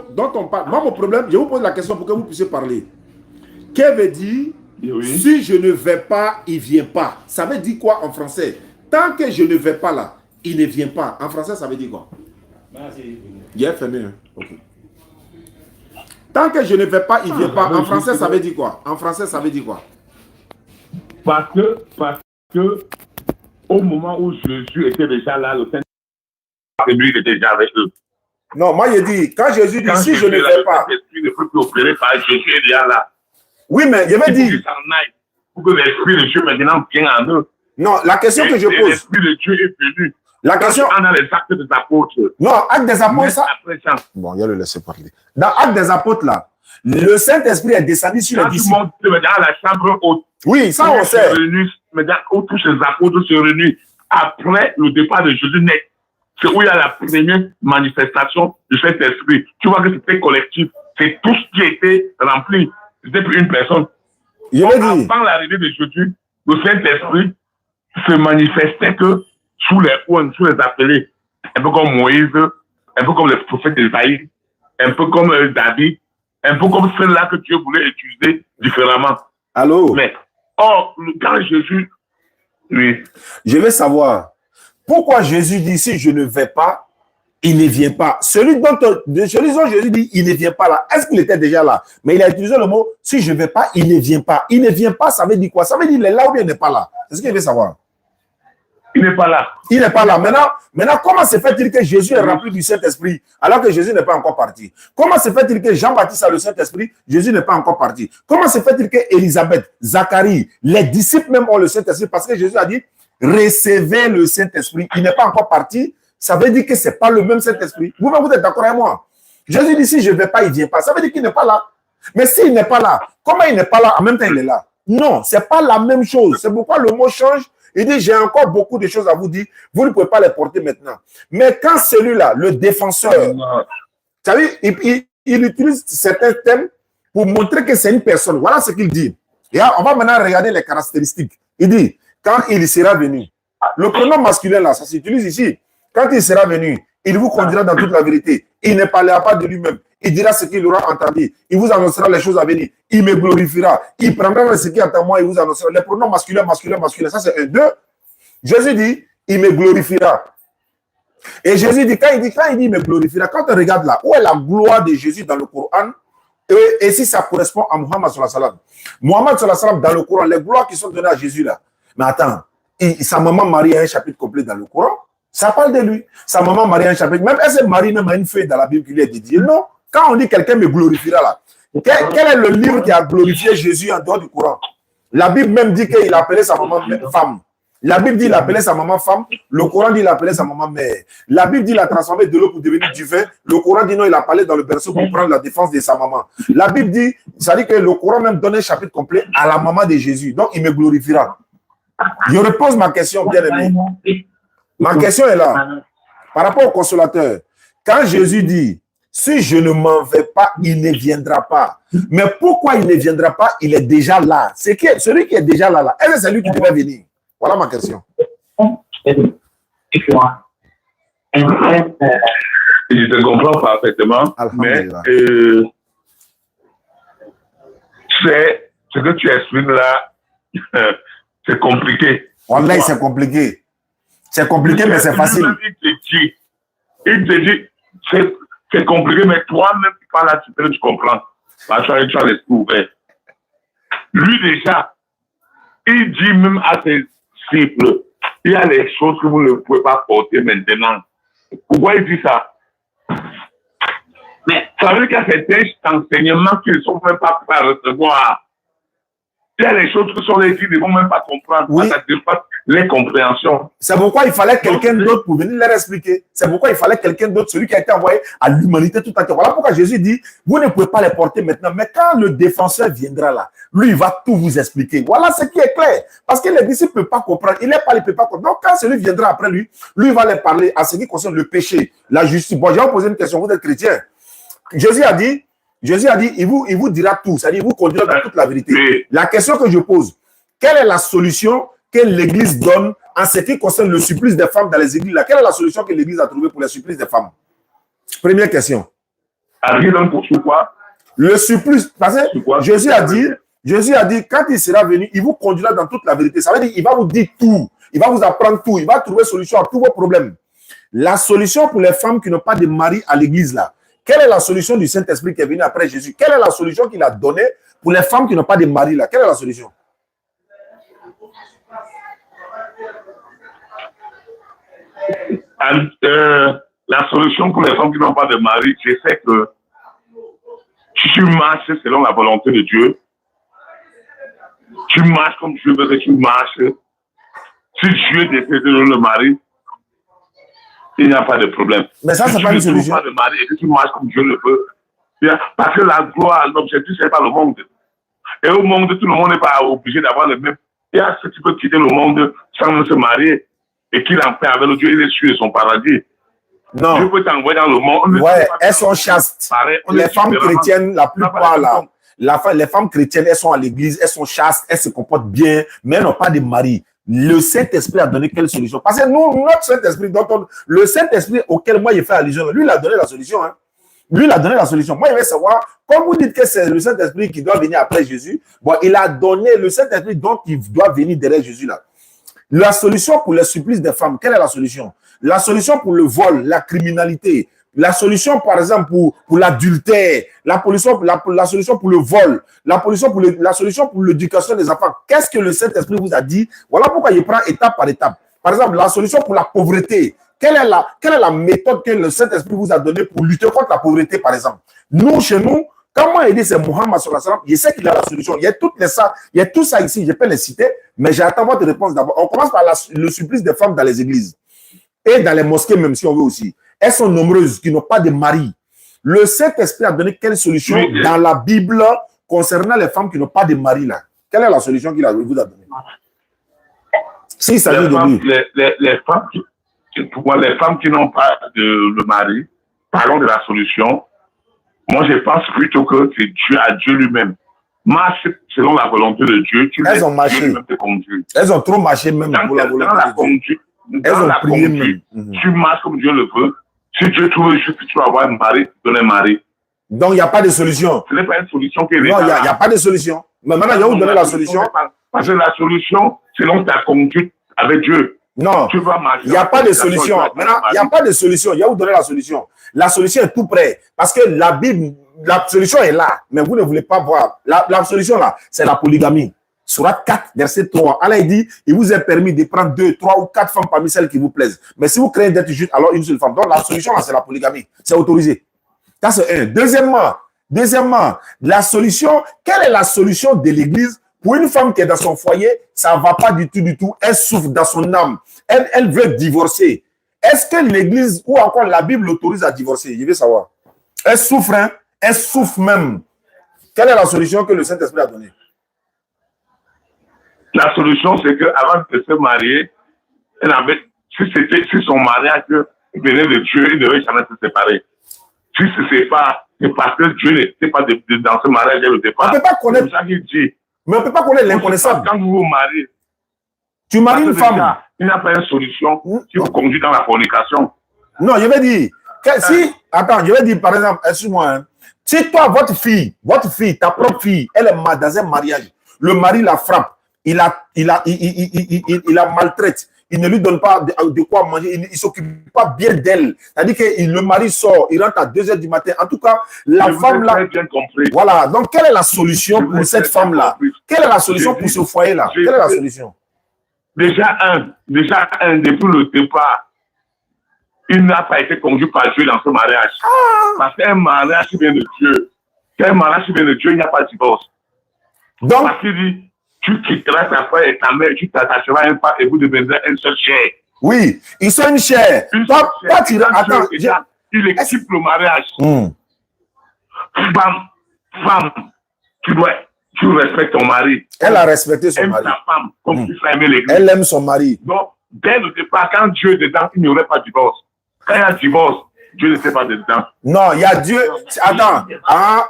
dont on parle. Moi, mon problème, je vous pose la question pour que vous puissiez parler. Qu'est-ce veut dire si je ne vais pas, il ne vient pas? Ça veut dire quoi en français? Tant que je ne vais pas là, il ne vient pas. En français, ça veut dire quoi? Il est fermé. Hein? Okay. Tant que je ne vais pas, il ne vient pas. En français, ça veut dire quoi? En français, ça veut dire quoi? Parce que au moment où Jésus était déjà là, le Saint-Esprit était déjà avec eux. Non, moi, je dis, quand Jésus dit, si je ne vais pas. L'Esprit ne peut plus opérer par Jésus est déjà là. Oui, mais je vais dire. Pour que l'Esprit de Dieu maintenant vienne en eux. Non, la question que je pose. L'Esprit de Dieu est venu. La question. Dans les actes des apôtres. Non, actes des apôtres, ça. Bon, je vais le laisser parler. Dans actes des apôtres, là, le Saint-Esprit est descendu sur les disciples. Quand tu montes dans la chambre haute. Oui, ça on sait. Où tous ces apôtres se réunissent après le départ de Jésus net. C'est où il y a la première manifestation du Saint-Esprit. Tu vois que c'était collectif. C'est tout ce qui était rempli. C'était plus une personne. Avant l'arrivée de Jésus, le Saint-Esprit se manifestait que sous les appelés. Un peu comme Moïse, un peu comme le prophète Esaïe, un peu comme David, un peu comme ceux-là que Dieu voulait utiliser différemment. Allô? Mais, quand Jésus... Oui. Je veux savoir, pourquoi Jésus dit, si je ne vais pas, il ne vient pas. Celui dont Jésus dit, il ne vient pas là. Est-ce qu'il était déjà là? Mais il a utilisé le mot, si je ne vais pas, il ne vient pas. Il ne vient pas, ça veut dire quoi? Ça veut dire, il est là ou bien il n'est pas là? C'est ce qu'il veut savoir. Il n'est pas là. Il n'est pas là. Maintenant, comment se fait-il que Jésus est rempli du Saint-Esprit alors que Jésus n'est pas encore parti? Comment se fait-il que Jean-Baptiste a le Saint-Esprit, Jésus n'est pas encore parti? Comment se fait-il que Élisabeth, Zacharie, les disciples même ont le Saint-Esprit parce que Jésus a dit, recevez le Saint-Esprit. Il n'est pas encore parti. Ça veut dire que ce n'est pas le même Saint-Esprit. Vous-même, vous êtes d'accord avec moi? Jésus dit, si je ne vais pas, il ne vient pas. Ça veut dire qu'il n'est pas là. Mais s'il n'est pas là, comment il n'est pas là? En même temps, il est là. Non, ce n'est pas la même chose. C'est pourquoi le mot change. Il dit, j'ai encore beaucoup de choses à vous dire. Vous ne pouvez pas les porter maintenant. Mais quand celui-là, le défenseur, vous savez, il utilise certains thèmes pour montrer que c'est une personne. Voilà ce qu'il dit. Et on va maintenant regarder les caractéristiques. Il dit, quand il sera venu. Le pronom masculin, là, ça s'utilise ici. Quand il sera venu, il vous conduira dans toute la vérité. Il ne parlera pas de lui-même. Il dira ce qu'il aura entendu. Il vous annoncera les choses à venir. Il me glorifiera. Il prendra ce qui est en moi et vous annoncera. Les pronoms masculins. Ça, c'est un, deux. Jésus dit, il me glorifiera. Et Jésus dit, quand il dit, il me glorifiera, quand on regarde là, où est la gloire de Jésus dans le Coran, et si ça correspond à Muhammad sallallahu alayhi wa sallam. Muhammad sallallahu alayhi wa sallam, dans le Coran, les gloires qui sont données à Jésus là. Mais attends, sa maman Marie a un chapitre complet dans le Coran. Ça parle de lui. Sa maman Marie a un chapitre. Même est-ce que Marie même a une feuille dans la Bible qui lui est dédiée? Non. Quand on dit quelqu'un me glorifiera là, quel est le livre qui a glorifié Jésus en dehors du Coran? La Bible même dit qu'il appelait sa maman femme. La Bible dit qu'il appelait sa maman femme. Le Coran dit qu'il appelait sa maman mère. La Bible dit qu'il a transformé de l'eau pour devenir du vin. Le Coran dit non, il a parlé dans le berceau pour prendre la défense de sa maman. La Bible dit, ça dit que le Coran même donne un chapitre complet à la maman de Jésus. Donc, il me glorifiera. Je repose ma question, bien aimé. Ma question est là. Par rapport au consolateur, quand Jésus dit, si je ne m'en vais pas, il ne viendra pas. Mais pourquoi il ne viendra pas? Il est déjà là. C'est celui qui est déjà là. Est-ce que c'est lui qui devait venir? Voilà ma question. Je te comprends parfaitement, mais c'est ce que tu expliques là, c'est compliqué. Wallahi, c'est compliqué. C'est compliqué, mais c'est facile. Il te dit, c'est compliqué, mais toi-même, par là, tu comprends. Parce que tu as l'esprit ouvert. Lui, déjà, il dit même à ses disciples, il y a des choses que vous ne pouvez pas porter maintenant. Pourquoi il dit ça? Mais ça veut dire qu'il y a certains enseignements qu'ils ne sont même pas prêts à recevoir. Il y a des choses qui sont là qui ne vont même pas comprendre. Oui. Ça dépasse les compréhensions. C'est pourquoi il fallait quelqu'un d'autre pour venir leur expliquer. C'est pourquoi il fallait quelqu'un d'autre, celui qui a été envoyé à l'humanité tout entière. Voilà pourquoi Jésus dit, vous ne pouvez pas les porter maintenant, mais quand le défenseur viendra là, lui, il va tout vous expliquer. Voilà ce qui est clair. Parce que les disciples ne peuvent pas comprendre. Il ne peut pas comprendre. Donc, quand celui viendra après lui, lui va les parler à ce qui concerne le péché, la justice. Bon, je vais vous poser une question. Vous êtes chrétien. Jésus a dit, il vous dira tout. C'est-à-dire, il vous conduira dans toute la vérité. Oui. La question que je pose, quelle est la solution que l'Église donne en ce qui concerne le supplice des femmes dans les églises là? Quelle est la solution que l'Église a trouvée pour le supplice des femmes? Première question. Arrive pour quoi? Le supplice, parce que Jésus a dit, quand il sera venu, il vous conduira dans toute la vérité. Ça veut dire qu'il va vous dire tout. Il va vous apprendre tout. Il va trouver solution à tous vos problèmes. La solution pour les femmes qui n'ont pas de mari à l'église là, quelle est la solution du Saint-Esprit qui est venu après Jésus? Quelle est la solution qu'il a donnée pour les femmes qui n'ont pas de mari là? Quelle est la solution? La solution pour les femmes qui n'ont pas de mari, c'est que tu marches selon la volonté de Dieu. Tu marches comme Dieu veut que tu marches. Si Dieu décide de donner le mari, il n'y a pas de problème. Mais ça, si c'est pas une solution. Tu ne trouves pas de mari et que tu marches comme Dieu le veut, parce que la gloire, l'objectif, c'est pas le monde. Et au monde, tout le monde n'est pas obligé d'avoir le même. Il y a ceux qui peuvent quitter le monde sans se marier et qu'il en paix avec le Dieu, il est sûr de son paradis. Non. Dieu peut t'envoyer dans le monde. Ouais, elles sont chastes. Les femmes chrétiennes, la plupart là, les femmes chrétiennes, elles sont à l'église, elles sont chastes, elles se comportent bien, mais elles n'ont pas de mari. Le Saint-Esprit a donné quelle solution? Parce que nous, notre Saint-Esprit, le Saint-Esprit auquel moi il fait allusion, lui, il a donné la solution. Hein. Lui, il a donné la solution. Moi, il veut savoir, comme vous dites que c'est le Saint-Esprit qui doit venir après Jésus, bon, il a donné le Saint-Esprit donc il doit venir derrière Jésus là. La solution pour les supplices des femmes, quelle est la solution? La solution pour le vol, la criminalité, la solution par exemple pour l'adultère, la solution pour le vol, la solution pour l'éducation des enfants. Qu'est-ce que le Saint-Esprit vous a dit? Voilà pourquoi il prend étape par étape. Par exemple, la solution pour la pauvreté. Quelle est la méthode que le Saint-Esprit vous a donnée pour lutter contre la pauvreté, par exemple? Nous, chez nous, quand moi il dit c'est Mohammed sallallahu alayhi wa sallam, je sais qu'il a la solution. Il y a tout ça ici, je peux les citer, mais j'attends votre réponse d'abord. On commence par le supplice des femmes dans les églises et dans les mosquées, même si on veut aussi. Elles sont nombreuses qui n'ont pas de mari. Le Saint-Esprit a donné quelle solution dans la Bible concernant les femmes qui n'ont pas de mari là? Quelle est la solution qu'il vous a donnée? Si ça veut dire pour moi, les femmes qui n'ont pas de mari, parlons de la solution. Moi, je pense plutôt que c'est Dieu lui-même. Marche selon la volonté de Dieu. Elles ont marché. Elles ont trop marché même pour la volonté de Dieu. Elles ont prié même. Tu marches comme Dieu le veut. Si Dieu trouve juste que tu vas avoir un mari, donne un mari. Donc, il n'y a pas de solution. Ce n'est pas une solution qui est non, il n'y a pas de solution. Mais maintenant, il y a où donner la solution? Parce que la solution, selon ta conduite avec Dieu. Non, il n'y a pas de solution. Maintenant, il n'y a pas de solution. Il y a où donner la solution. La solution est tout près. Parce que la Bible, la solution est là. Mais vous ne voulez pas voir. La solution là, c'est la polygamie. Surat 4, verset 3. Allah dit, il vous est permis de prendre 2, 3 ou 4 femmes parmi celles qui vous plaisent. Mais si vous craignez d'être juste, alors une seule femme. Donc la solution là, c'est la polygamie. C'est autorisé. Ça, c'est un. Deuxièmement, la solution, quelle est la solution de l'Église pour une femme qui est dans son foyer? Ça ne va pas du tout. Elle souffre dans son âme. Elle veut divorcer. Est-ce que l'Église ou encore la Bible l'autorise à divorcer? Je veux savoir. Elle souffre, hein? Elle souffre même. Quelle est la solution que le Saint-Esprit a donnée? La solution, c'est qu'avant de se marier, si son mariage venait de Dieu, il ne devait jamais se séparer. Si ce n'est pas, c'est parce que Dieu n'était pas dans ce mariage dès le départ. On ne peut pas connaître. C'est ça qu'il dit. Mais on ne peut pas connaître l'inconnaissable. Quand vous vous mariez, tu maries une femme. Il n'y a pas une solution qui vous conduit dans la fornication. Non, je vais dire, attends, je vais dire par exemple, excuse-moi, hein, si toi, votre fille, ta propre fille, elle est dans un mariage, le mari la frappe, il la maltraite, il ne lui donne pas de quoi manger, il ne s'occupe pas bien d'elle. C'est-à-dire que le mari sort, il rentre à 2h du matin. En tout cas, la femme là. Voilà. Donc, quelle est la solution pour cette femme-là? Quelle est la solution pour ce foyer-là? Quelle est la solution? Déjà depuis le départ, il n'a pas été conduit par Dieu dans ce mariage. Parce qu'un mariage qui vient de Dieu, il n'y a pas de divorce. Donc, parce qu'il dit, tu quitteras ta frère et ta mère, tu t'attacheras à un pas et vous deviendrez un seul chair. Oui, ils sont une chair. Toi, tu attends. Il équipe le mariage. Femme, tu respectes ton mari. Elle a respecté son mari. Aime ta femme comme tu as aimé l'église. Elle aime son mari. Donc, dès le départ, quand Dieu est dedans, il n'y aurait pas de divorce. Quand il y a divorce, Dieu n'était pas dedans. Non, il y a Dieu. Attends,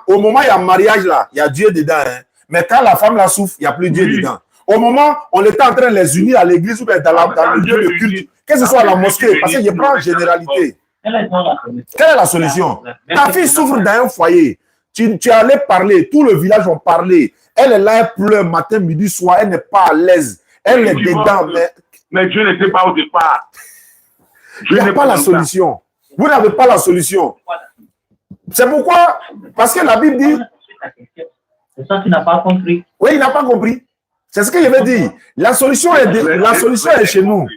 au moment où il y a mariage là, il y a Dieu dedans. Hein. Mais quand la femme la souffre, il n'y a plus Dieu dedans. Au moment où on était en train de les unir à l'église ou dans le lieu de culte, que ce soit à la mosquée, parce que je prends en généralité. Quelle est la solution? Ta fille souffre dans un foyer. Tu allais parler, tout le village va parler. Elle est là, elle pleure matin, midi, soir, elle n'est pas à l'aise. Elle est dedans. Mais Dieu n'était pas au départ. Il n'y a pas la solution. Vous n'avez pas la solution. C'est pourquoi, parce que la Bible dit... C'est ça qu'il n'a pas compris. Oui, il n'a pas compris. C'est ce que je veux dire. La solution est chez nous.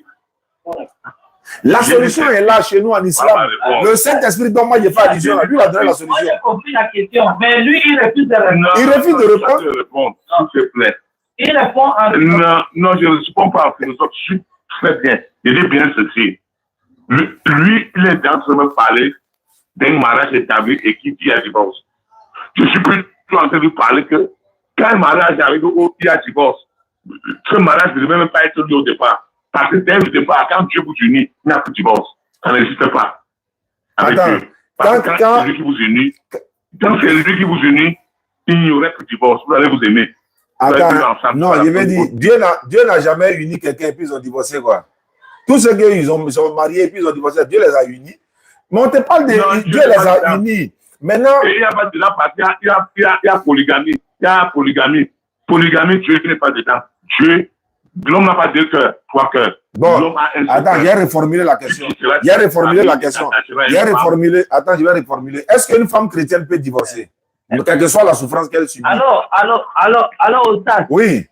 La solution est là chez nous en islam. Le Saint-Esprit dont moi je fais allusion, lui il a donné la solution. Moi j'ai compris la question, mais lui il refuse de répondre. Il refuse de répondre. S'il te plaît. Il répond en Non, je ne réponds pas en philosophe. Je suis très bien. Je dis bien ceci. Lui, il est en train de me parler d'un mariage établi et qui dit à divorce. Je suis plutôt en train de parler que quand un mariage arrive où il y a divorce, ce mariage ne devait même pas être lié au départ. Parce que dès le départ, quand Dieu vous unit, il n'y a plus de divorce. Ça n'existe pas. Attends, parce que quand c'est lui qui vous unit, il n'y aurait plus de divorce. Vous allez vous aimer. Attends, non, je vais dire, Dieu n'a jamais uni quelqu'un et puis ils ont divorcé, quoi. Tous ceux qui sont mariés et puis ils ont divorcé, Dieu les a unis. Mais on te parle de Dieu les a unis. Maintenant. Et il y a pas de la partie, il y a polygamie. Il y a polygamie. Polygamie, Dieu n'est pas dedans. L'homme n'a pas deux cœurs, trois cœurs. Bon, attends, j'ai reformulé la question. Attends, je vais reformuler. Est-ce qu'une femme chrétienne peut divorcer? Quelle que soit la souffrance qu'elle subit. Alors, Oustaz. Oui.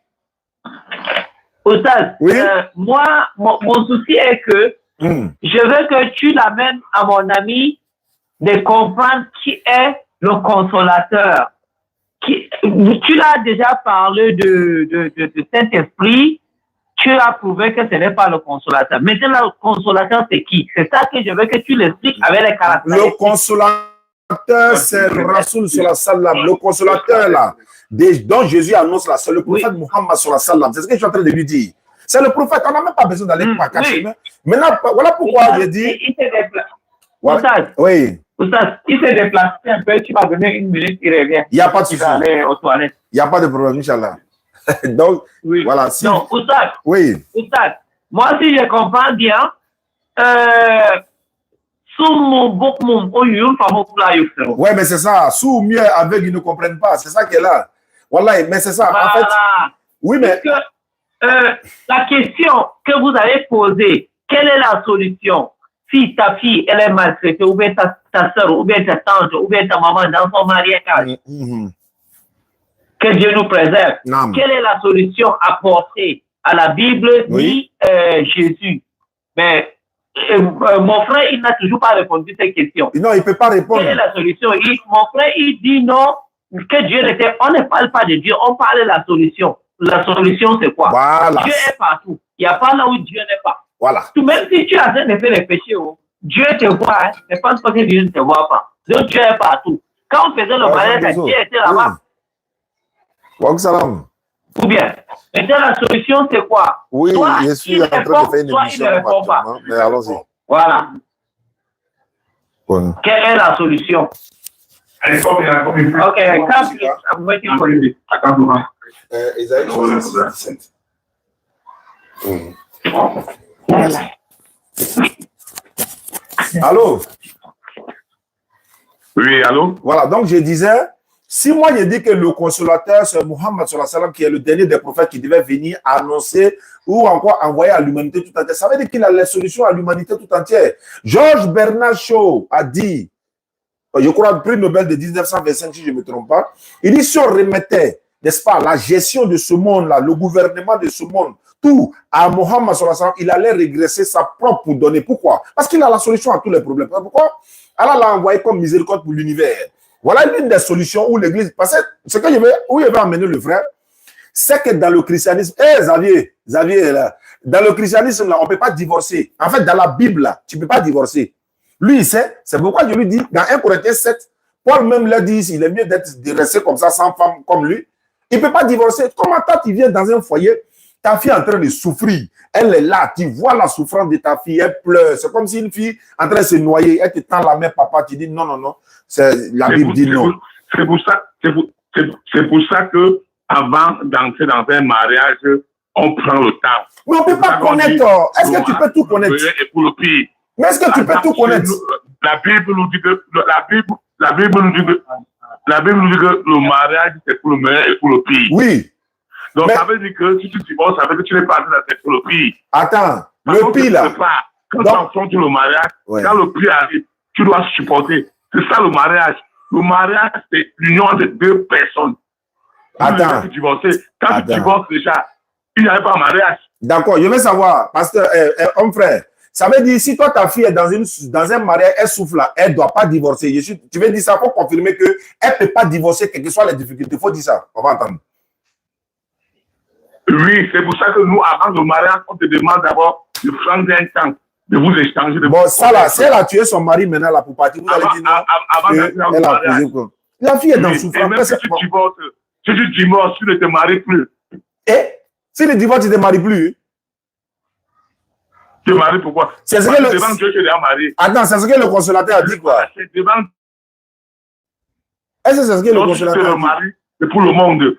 Oustaz, oui? Moi, mon souci est que je veux que tu l'amènes à mon ami de comprendre qui est le consolateur. Tu l'as déjà parlé de Saint-Esprit, tu as prouvé que ce n'est pas le consolateur. Maintenant, le consolateur, c'est qui? C'est ça que je veux que tu l'expliques avec les caractéristiques. Le consolateur, c'est Rasoul sur la salam. Le consolateur, là, dont Jésus annonce là, c'est le prophète Muhammad sur la salam. C'est ce que je suis en train de lui dire. C'est le prophète, on n'a même pas besoin d'aller par quatre chemins. Maintenant, voilà pourquoi je dis... Il s'est déplacé. Oui. Oustaz, il s'est déplacé un peu, tu vas donner une minute, il revient. Il n'y a pas de souci. Il n'y a pas de problème, Inch'Allah. Donc, voilà. Si... Donc, Oustaz, Oustaz, moi, si je comprends bien, oui, mais c'est ça. Sous mieux avec, ils ne comprennent pas. C'est ça qui est là. Voilà, mais c'est ça. Voilà. En fait, oui, mais... la question que vous avez posée, quelle est la solution? Si ta fille, elle est maltraitée, ou bien ta soeur, ou bien ta tante, ou bien ta maman dans son mariage, que Dieu nous préserve. Quelle est la solution apportée à la Bible ni Jésus? Mais mon frère, il n'a toujours pas répondu à cette question. Non, il ne peut pas répondre. Quelle est la solution? Mon frère, il dit non, que Dieu n'était... On ne parle pas de Dieu, on parle de la solution. La solution, c'est quoi? Voilà. Dieu est partout. Il n'y a pas là où Dieu n'est pas. Voilà. Tout même si tu as fait les péchés, Dieu te voit, hein, ne pense pas que Dieu ne te voit pas. Donc Dieu est partout. Quand on faisait le mariage, Dieu était là-bas. Ou bien, maintenant la solution c'est quoi? Oui, soit je suis en train de faire une émission. Mais allons-y. Voilà. Bon. Quelle est la solution? Ok, I'm waiting for you. Isaïe 67. Allô? Oui, allô? Voilà, donc je disais, si moi je dis que le consolateur, c'est Muhammad sallallahu alayhi wa sallam, qui est le dernier des prophètes qui devait venir annoncer ou encore envoyer à l'humanité tout entière, ça veut dire qu'il a la solution à l'humanité tout entière. George Bernard Shaw a dit, je crois, le prix Nobel de 1925, si je ne me trompe pas, il dit si on remettait, n'est-ce pas, la gestion de ce monde-là, le gouvernement de ce monde, tout à Mohammed sallallahu alayhi wa sallam, il allait régresser sa propre donnée. Pourquoi? Parce qu'il a la solution à tous les problèmes. Pourquoi? Allah l'a envoyé comme miséricorde pour l'univers. Voilà l'une des solutions où l'Église... Parce que ce que où je vais amener le frère, c'est que dans le christianisme, Xavier, là, dans le christianisme, là, on ne peut pas divorcer. En fait, dans la Bible, là, tu ne peux pas divorcer. Lui, il sait, c'est pourquoi je lui dis, dans 1 Corinthiens 7, Paul même l'a dit, il est mieux de rester comme ça, sans femme comme lui. Il ne peut pas divorcer. Comment toi, tu viens dans un foyer, ta fille est en train de souffrir, elle est là, tu vois la souffrance de ta fille, elle pleure. C'est comme si une fille en train de se noyer, elle te tend la main, papa, tu dis non, non, non. La Bible dit non. C'est pour ça que avant d'entrer dans un mariage, on prend le temps. Mais on ne peut pas connaître. Est-ce que tu peux tout connaître? Et pour le pire. Mais est-ce que tu peux tout connaître? La Bible nous dit que le mariage, c'est pour le meilleur et pour le pire. Oui. Donc, ça veut dire que si tu divorces, ça veut dire que tu n'es pas dans pour le pire. Attends, le pire là. Quand tu affrontes le mariage, quand le pire arrive, tu dois supporter. C'est ça le mariage. Le mariage, c'est l'union entre deux personnes. Attends. Quand tu divorces déjà, il n'y avait pas de mariage. D'accord, je veux savoir, pasteur, homme frère, ça veut dire si toi, ta fille est dans un mariage, elle souffre là, elle ne doit pas divorcer. Tu veux dire ça pour confirmer qu'elle ne peut pas divorcer, quelles que soient les difficultés. Il faut dire ça, on va entendre. Oui, c'est pour ça que nous, avant le mariage, on te demande d'abord de prendre un temps, de vous échanger. Bon, ça là, si elle a tué son mari maintenant là pour partir, vous allez dire non. Elle a posé quoi? La fille est dans souffrance. Et même si tu divorces, tu ne te maries plus. Et si le divorce, tu ne te maries plus? Tu te maries pourquoi? C'est ce que le... Dieu, tu es marié. Attends, c'est ce que le consolateur a dit quoi? Est-ce que c'est ce que le consolateur a dit? C'est pour le monde.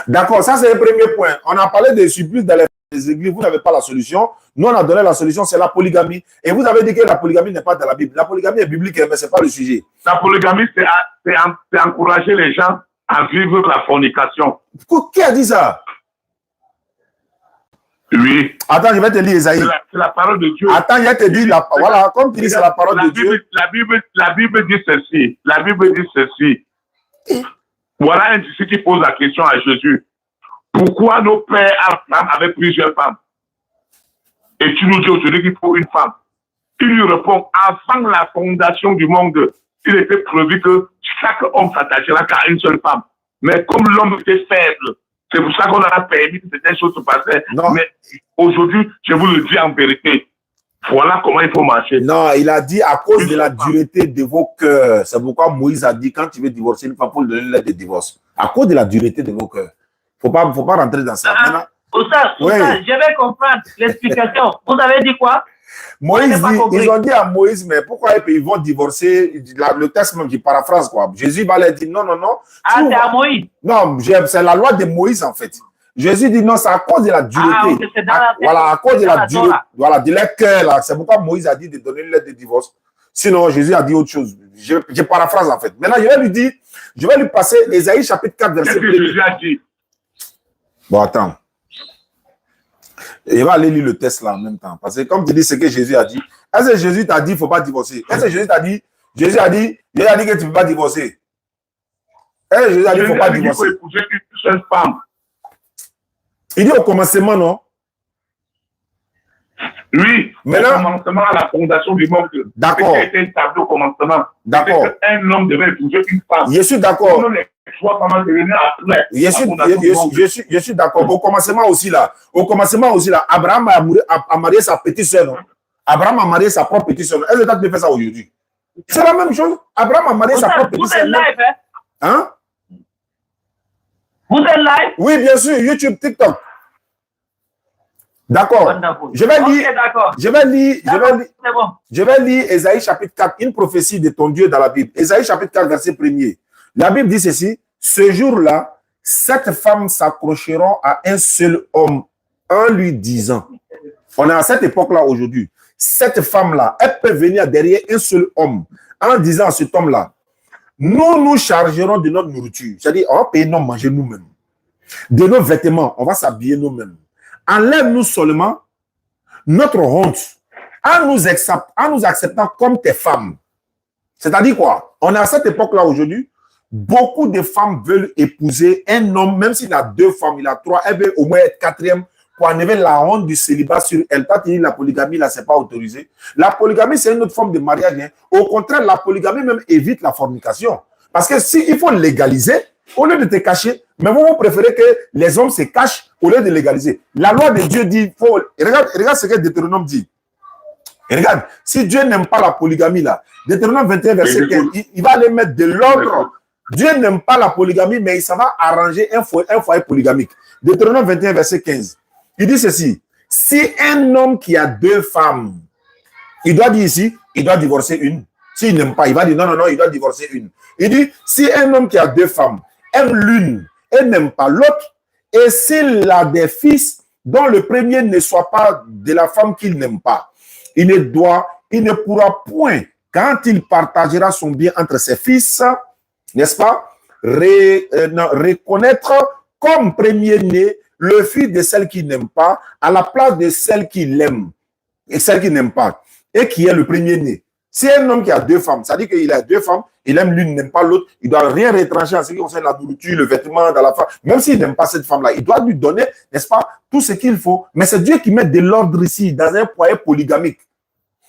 D'accord, ça c'est le premier point. On a parlé des supplices dans les églises, vous n'avez pas la solution. Nous, on a donné la solution, c'est la polygamie. Et vous avez dit que la polygamie n'est pas dans la Bible. La polygamie est biblique, mais ce n'est pas le sujet. La polygamie, c'est encourager les gens à vivre la fornication. Qui a dit ça? Oui. Attends, je vais te lire Esaïe. C'est la parole de Dieu. Attends, je vais te dire, voilà, comme tu dis, c'est la parole de Dieu. La Bible dit ceci. La Bible dit ceci. Voilà un disciple qui pose la question à Jésus. Pourquoi nos pères Abraham avaient plusieurs femmes? Et tu nous dis aujourd'hui qu'il faut une femme. Il lui répond, avant la fondation du monde, il était prévu que chaque homme s'attachera qu'à une seule femme. Mais comme l'homme était faible, c'est pour ça qu'on a permis que certaines choses se passaient. Mais aujourd'hui, je vous le dis en vérité, voilà comment il faut marcher. Non, il a dit à cause de la dureté de vos cœurs. C'est pourquoi Moïse a dit quand tu veux divorcer une femme, il faut lui donner une lettre de divorce. À cause de la dureté de vos cœurs. Il ne faut pas rentrer dans ça. Maintenant, je vais comprendre l'explication. Vous avez dit quoi? Moïse dit, ils ont dit à Moïse, mais pourquoi ils vont divorcer? Le texte même, je paraphrase quoi. Jésus va leur dire non, non, non. Ah, c'est à Moïse? Non, c'est la loi de Moïse en fait. Jésus dit non, c'est à cause de la dureté. Voilà, à cause de la dureté. Voilà, de leur cœur là. C'est pourquoi Moïse a dit de donner une lettre de divorce. Sinon, Jésus a dit autre chose. Je paraphrase en fait. Maintenant, je vais lui passer Ésaïe chapitre 4, verset 1. Qu'est-ce que Jésus a dit? Bon, attends. Il va aller lire le texte là en même temps. Parce que comme tu dis ce que Jésus a dit, est-ce que Jésus t'a dit qu'il ne faut pas divorcer? Est-ce que Jésus a dit que tu ne peux pas divorcer? Est-ce que Jésus a dit qu'il ne faut pas divorcer? Il faut épouser une seule femme. Il dit au commencement, non? Oui, maintenant, au commencement, à la fondation du monde. D'accord. C'était établi au commencement. D'accord. Un homme devait épouser une femme. Je suis d'accord. Je suis d'accord. Au commencement aussi là, Abraham a marié sa petite sœur. Non? Abraham a marié sa propre petite sœur. Est-ce que tu peux faire ça aujourd'hui? C'est la même chose. Abraham a marié sa propre petite sœur. Vous êtes live, hein? Vous êtes live? Oui, bien sûr. YouTube, TikTok. D'accord. Je vais lire Ésaïe chapitre 4, une prophétie de ton Dieu dans la Bible. Ésaïe chapitre 4, verset 1er. La Bible dit ceci, ce jour-là, 7 femmes s'accrocheront à un seul homme en lui disant, on est à cette époque-là aujourd'hui, 7 femmes-là, elles peuvent venir derrière un seul homme en disant à cet homme-là, nous nous chargerons de notre nourriture. C'est-à-dire, on va payer nos manger nous-mêmes. De nos vêtements, on va s'habiller nous-mêmes. Enlève-nous seulement notre honte en nous acceptant comme tes femmes. C'est-à-dire quoi? On est à cette époque-là aujourd'hui, beaucoup de femmes veulent épouser un homme, même s'il a 2 femmes, il a 3, elles veulent au moins être 4e pour enlever la honte du célibat sur elle. Toi, tu dis la polygamie, là, c'est pas autorisé. La polygamie, c'est une autre forme de mariage. Hein. Au contraire, la polygamie même évite la fornication. Parce que s'il faut légaliser, au lieu de te cacher, Mais vous préférez que les hommes se cachent au lieu de légaliser. La loi de Dieu dit, regarde ce que Deutéronome dit. Et regarde, si Dieu n'aime pas la polygamie là, Deutéronome 21, verset 15, il va aller mettre de l'ordre. Dieu n'aime pas la polygamie, mais il s'en va arranger un foyer polygamique. Deutéronome 21, verset 15. Il dit ceci. Si un homme qui a 2 femmes, il doit dire ici, il doit divorcer une. S'il n'aime pas, il va dire non, il doit divorcer une. Il dit, si un homme qui a 2 femmes aime l'une et n'aime pas l'autre, et s'il a des fils dont le premier ne soit pas de la femme qu'il n'aime pas, il ne pourra point, quand il partagera son bien entre ses fils, n'est-ce pas, reconnaître comme premier-né le fils de celle qu'il n'aime pas à la place de celle qu'il aime et celle qu'il n'aime pas, et qui est le premier-né. Si un homme qui a 2 femmes, ça dit qu'il a 2 femmes, il aime l'une, n'aime pas l'autre, il ne doit rien retrancher en ce qui concerne la nourriture, le vêtement dans la femme. Même s'il n'aime pas cette femme-là, il doit lui donner, n'est-ce pas, tout ce qu'il faut. Mais c'est Dieu qui met de l'ordre ici, dans un foyer polygamique.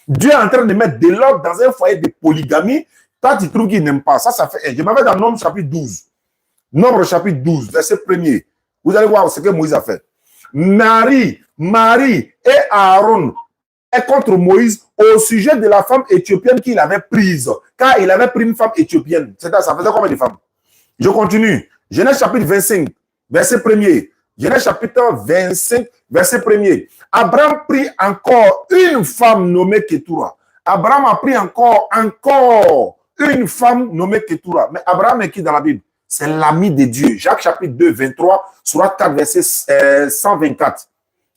Dieu est en train de mettre de l'ordre dans un foyer de polygamie. Toi, tu trouves qu'il n'aime pas. Ça fait. Je m'avais dans Nombre chapitre 12. Nombre chapitre 12, verset 1er. Vous allez voir ce que Moïse a fait. Marie et Aaron est contre Moïse au sujet de la femme éthiopienne qu'il avait prise. Car il avait pris une femme éthiopienne. Ça faisait combien de femmes? Je continue. Genèse chapitre 25, verset 1er. Genèse chapitre 25, verset 1er. Abraham prit encore une femme nommée Ketura. Abraham a pris encore une femme nommée Ketura. Mais Abraham est qui dans la Bible? C'est l'ami de Dieu. Jacques chapitre 2, 23, surat 4, verset 124.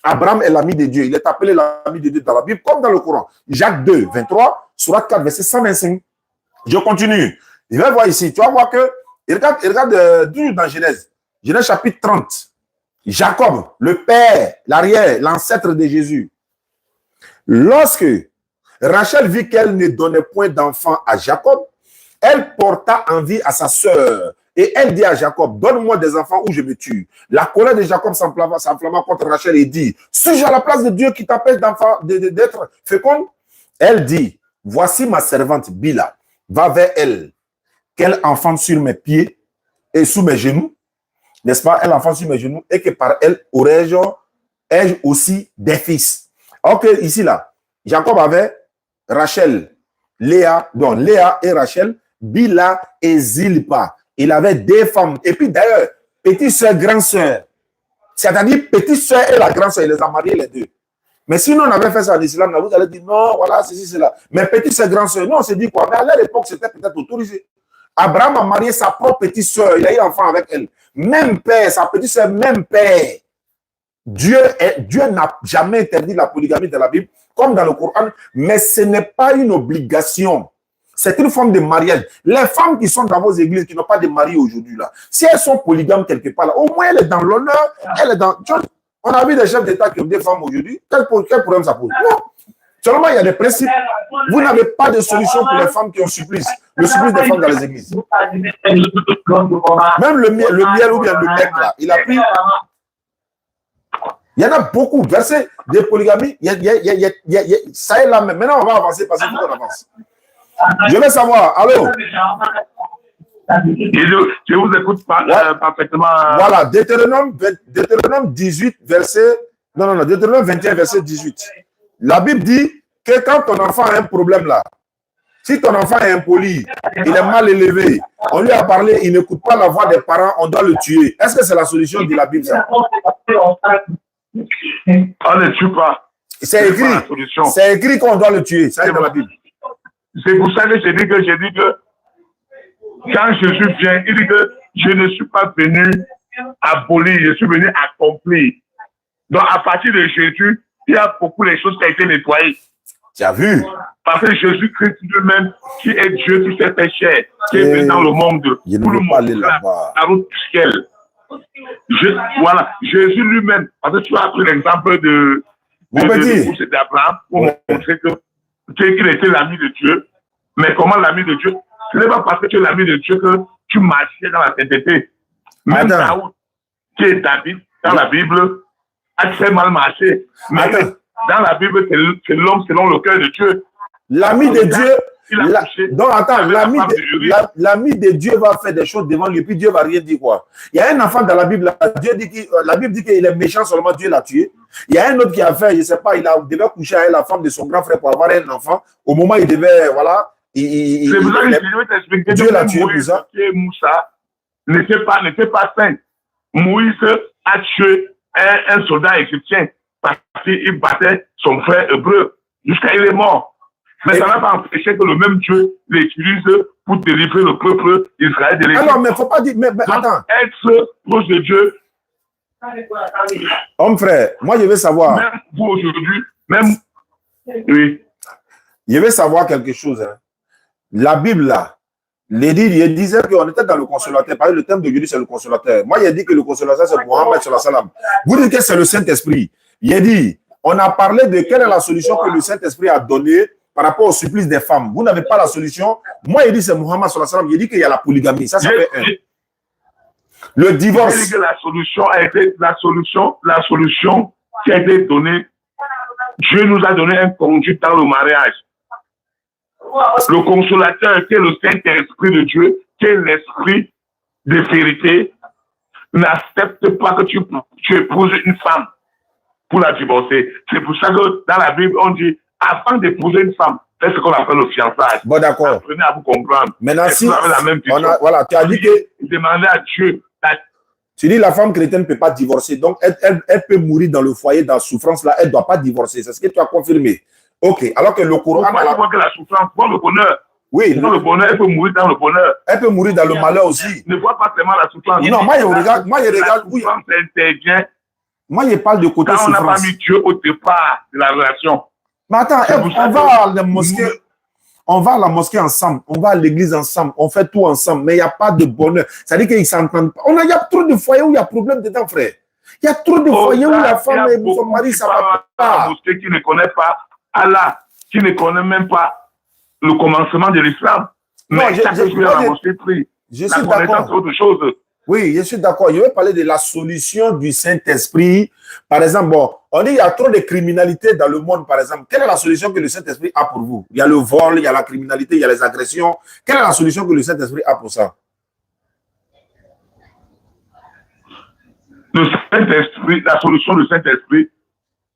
Abraham est l'ami de Dieu. Il est appelé l'ami de Dieu dans la Bible comme dans le Coran. Jacques 2, 23, surat 4, verset 125. Je continue. Il va voir ici. Tu vas voir que, regarde dans Genèse. Genèse chapitre 30. Jacob, le père, l'arrière, l'ancêtre de Jésus. Lorsque Rachel vit qu'elle ne donnait point d'enfant à Jacob, elle porta envie à sa sœur. Et elle dit à Jacob, donne-moi des enfants ou je me tue. La colère de Jacob s'enflamma contre Rachel et dit, suis-je à la place de Dieu qui t'empêche d'être féconde? Elle dit, voici ma servante Bila, va vers elle, qu'elle enfante sur mes pieds et sous mes genoux, n'est-ce pas? Elle enfante sur mes genoux et que par elle ai-je aussi des fils. Ok, ici là, Jacob avait Rachel, Léa et Rachel, Bila et Zilpa. Il avait 2 femmes. Et puis d'ailleurs, petite soeur, grande soeur. C'est-à-dire, petite soeur et la grande soeur, il les a mariés les 2. Mais sinon, on avait fait ça en islam, là, vous allez dire non, voilà, ceci, cela. Mais petite soeur, grande soeur, non, on s'est dit quoi? Mais à leur époque, c'était peut-être autorisé. Abraham a marié sa propre petite soeur, il a eu un enfant avec elle. Même père, sa petite soeur, même père. Dieu n'a jamais interdit la polygamie dans la Bible, comme dans le Coran, mais ce n'est pas une obligation. C'est une forme de mariage. Les femmes qui sont dans vos églises, qui n'ont pas de mari aujourd'hui, là, si elles sont polygames quelque part, là, au moins elle est dans l'honneur, elle est dans... On a vu des chefs d'État qui ont des femmes aujourd'hui. Quel problème ça pose? Non. Seulement, il y a des principes. Vous n'avez pas de solution pour les femmes qui ont supplice. Le supplice des femmes dans les églises. Même le miel ou bien le mec, là, il a pris... Il y en a beaucoup. Verset de polygamie, ça est là même. Maintenant, on va avancer parce qu'il faut qu'on avance. Je veux savoir, allô? Je vous écoute parfaitement. Voilà, Deutéronome 18, verset... Non, Deutéronome 21, verset 18. La Bible dit que quand ton enfant a un problème là, si ton enfant est impoli, il est mal élevé, on lui a parlé, il n'écoute pas la voix des parents, on doit le tuer. Est-ce que c'est la solution de la Bible, ça? On ne tue pas. C'est écrit qu'on doit le tuer. Ça est dans la Bible. C'est pour ça que j'ai dit que quand Jésus vient, il dit que je ne suis pas venu abolir, je suis venu accomplir. Donc à partir de Jésus, il y a beaucoup de choses qui ont été nettoyées. Tu as vu? Parce que Jésus-Christ lui-même, qui est Dieu, qui s'est fait chair, qui est venu dans le monde, pour le monde, la route du ciel. Voilà, Jésus lui-même, parce que tu as pris l'exemple d'Abraham pour montrer qu'il était l'ami de Dieu. Mais comment l'ami de Dieu? Ce n'est pas parce que tu es l'ami de Dieu que tu marchais dans la sainteté. Même Daoud, qui est David, dans la Bible, a très mal marché. Mais dans la Bible, c'est l'homme selon le cœur de Dieu. L'ami de Dieu, il a couché. Donc, attends, avec la femme de Uri. l'ami de Dieu va faire des choses devant lui, puis Dieu va rien dire quoi. Il y a un enfant dans la Bible, la Bible dit qu'il est méchant, seulement Dieu l'a tué. Il y a un autre qui a fait, je ne sais pas, devait coucher avec la femme de son grand frère pour avoir un enfant. Au moment où il devait, voilà. C'est pour ça que je vais t'expliquer. Dieu l'a tué pour ça. Moussa n'était pas saint. Moïse a tué un soldat égyptien parce qu'il battait son frère hébreu jusqu'à il est mort. Mais ça n'a pas empêché que le même Dieu l'utilise pour délivrer le peuple d'Israël de l'Égypte. Alors, mais il ne faut pas dire, mais attends. Être proche de Dieu. Homme frère, moi je veux savoir. Même vous aujourd'hui, même. Oui. Je veux savoir quelque chose. Hein. La Bible là, il disait qu'on était dans le consolateur. Par exemple, le thème de Dieu, c'est le consolateur. Moi, il a dit que le consolateur, c'est Mohammed sallallahu alayhi wa sallam. Vous dites que c'est le Saint-Esprit. Il a dit, on a parlé de quelle est la solution que le Saint-Esprit a donnée par rapport au supplice des femmes. Vous n'avez pas la solution. Moi, il dit c'est Mohammed sallallahu alayhi wa sallam. Il dit qu'il y a la polygamie. Ça fait un. Le divorce. Il dit que la solution a été la solution qui a été donnée. Dieu nous a donné un conduit dans le mariage. Le consolateur, qui est le Saint-Esprit de Dieu, qui est l'esprit de vérité, n'accepte pas que tu épouses une femme pour la divorcer. C'est pour ça que dans la Bible, on dit, avant d'épouser une femme, faites ce qu'on appelle le fiançage. Bon, d'accord. Apprenez à vous comprendre. Maintenant, si la même voilà, tu as dit que... Demandez à Dieu. Tu dis la femme chrétienne ne peut pas divorcer. Donc, elle peut mourir dans le foyer, dans la souffrance, là. Elle ne doit pas divorcer. C'est ce que tu as confirmé. Ok. Alors que le Coran... Pourquoi que la souffrance, pas le bonheur. Oui. Dans le bonheur, elle peut mourir dans le bonheur. Elle peut mourir dans le malheur aussi. Ne vois pas seulement la souffrance. Non, moi, je regarde... La souffrance intervient. Moi, je parle de côté quand souffrance. On n'a pas mis Dieu au départ de la relation. Mais attends, on va à la mosquée. On va à la mosquée ensemble, on va à l'église ensemble, on fait tout ensemble, mais il n'y a pas de bonheur. C'est-à-dire qu'ils ne s'entendent pas. Il y a trop de foyers où il y a problème dedans, frère. Il y a trop de foyers où la femme et son mari, ça ne va pas. La mosquée qui ne connaît pas Allah, qui ne connaît même pas le commencement de l'islam. Mais chaque jour, la mosquée prie. Je suis d'accord. Autre chose. Oui, je suis d'accord. Je vais parler de la solution du Saint-Esprit. Par exemple, bon, on dit qu'il y a trop de criminalité dans le monde, par exemple. Quelle est la solution que le Saint-Esprit a pour vous? Il y a le vol, il y a la criminalité, il y a les agressions. Quelle est la solution que le Saint-Esprit a pour ça? Le Saint-Esprit, la solution du Saint-Esprit,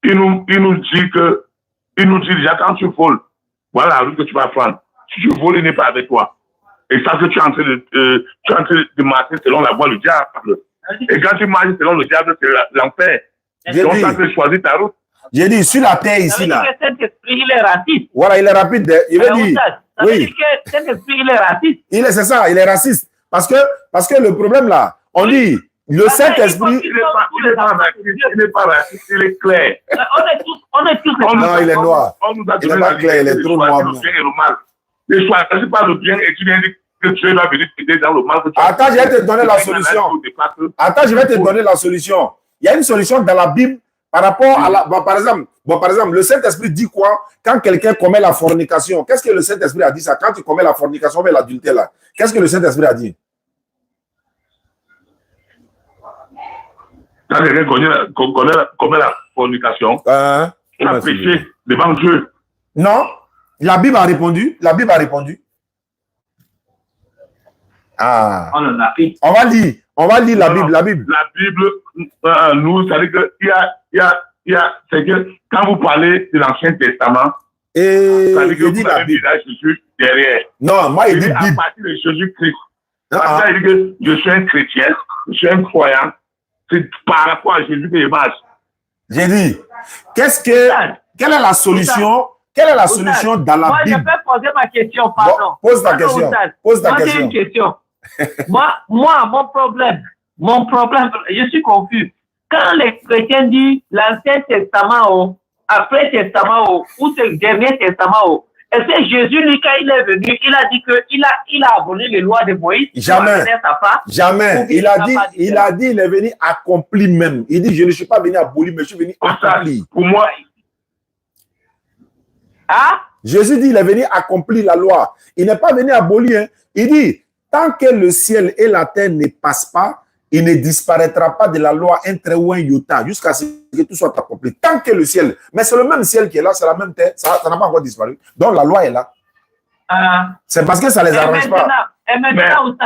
il nous dit déjà quand tu voles, voilà la route que tu vas prendre. Si tu voles, il n'est pas avec toi. Et ça que tu es en train de marcher selon la voie du diable. Et quand tu marches selon le diable, c'est l'enfer. Donc, ça que choisis ta route. J'ai dit, sur la terre ici, là. Le Saint-Esprit, il est raciste. Voilà, il est rapide. Il veut dire. Ça veut dire que Saint-Esprit, il est raciste. C'est ça, il est raciste. Parce que le problème, là, on dit, le Saint-Esprit. Il n'est pas raciste, il est clair. On est tous non, il est noir. Il n'est pas clair, il est trop noir. Ne choisis pas le bien et tu viens dire que Dieu va venir t'aider dans le mal. Attends, je vais te donner la solution. Attends, je vais te donner la solution. Il y a une solution dans la Bible par rapport à la... Bon, par exemple, le Saint-Esprit dit quoi quand quelqu'un commet la fornication? Qu'est-ce que le Saint-Esprit a dit ça? Quand tu commets la fornication avec l'adultère, là, qu'est-ce que le Saint-Esprit a dit? Quand quelqu'un commet la fornication, il a péché devant Dieu. Non. La Bible a répondu. La Bible a répondu. Ah. On va lire. On va lire la Bible. La Bible. La Bible, nous, ça veut dire qu'il y a, c'est que quand vous parlez de l'Ancien Testament, ça veut dire que vous avez mis Jésus derrière. Non, moi, il dit Bible. À partir de Jésus-Christ. Ça veut dire que je suis un chrétien, je suis un croyant. C'est par rapport à Jésus que je marche. J'ai dit, quelle est la solution? Quelle est la solution dans la Bible? Moi, je peux poser ma question, pardon. Bon, pose ta question. Pose ta question. C'est une question. moi, mon problème, je suis confus. Quand les chrétiens disent l'Ancien Testament, après Testament, ou c'est le dernier Testament, est-ce que Jésus, lui, quand il est venu, il a dit qu'il a aboli les lois de Moïse? Jamais. Jamais. Il a dit, il est venu accomplir même. Il dit, je ne suis pas venu abolir, mais je suis venu accomplir. Pour moi, Jésus dit, il est venu accomplir la loi. Il n'est pas venu abolir. Hein. Il dit, tant que le ciel et la terre ne passent pas, il ne disparaîtra pas de la loi un trait ou un iota jusqu'à ce que tout soit accompli. Tant que le ciel, mais c'est le même ciel qui est là, c'est la même terre, ça n'a pas encore disparu. Donc la loi est là. C'est parce que ça les arrange pas. Et maintenant,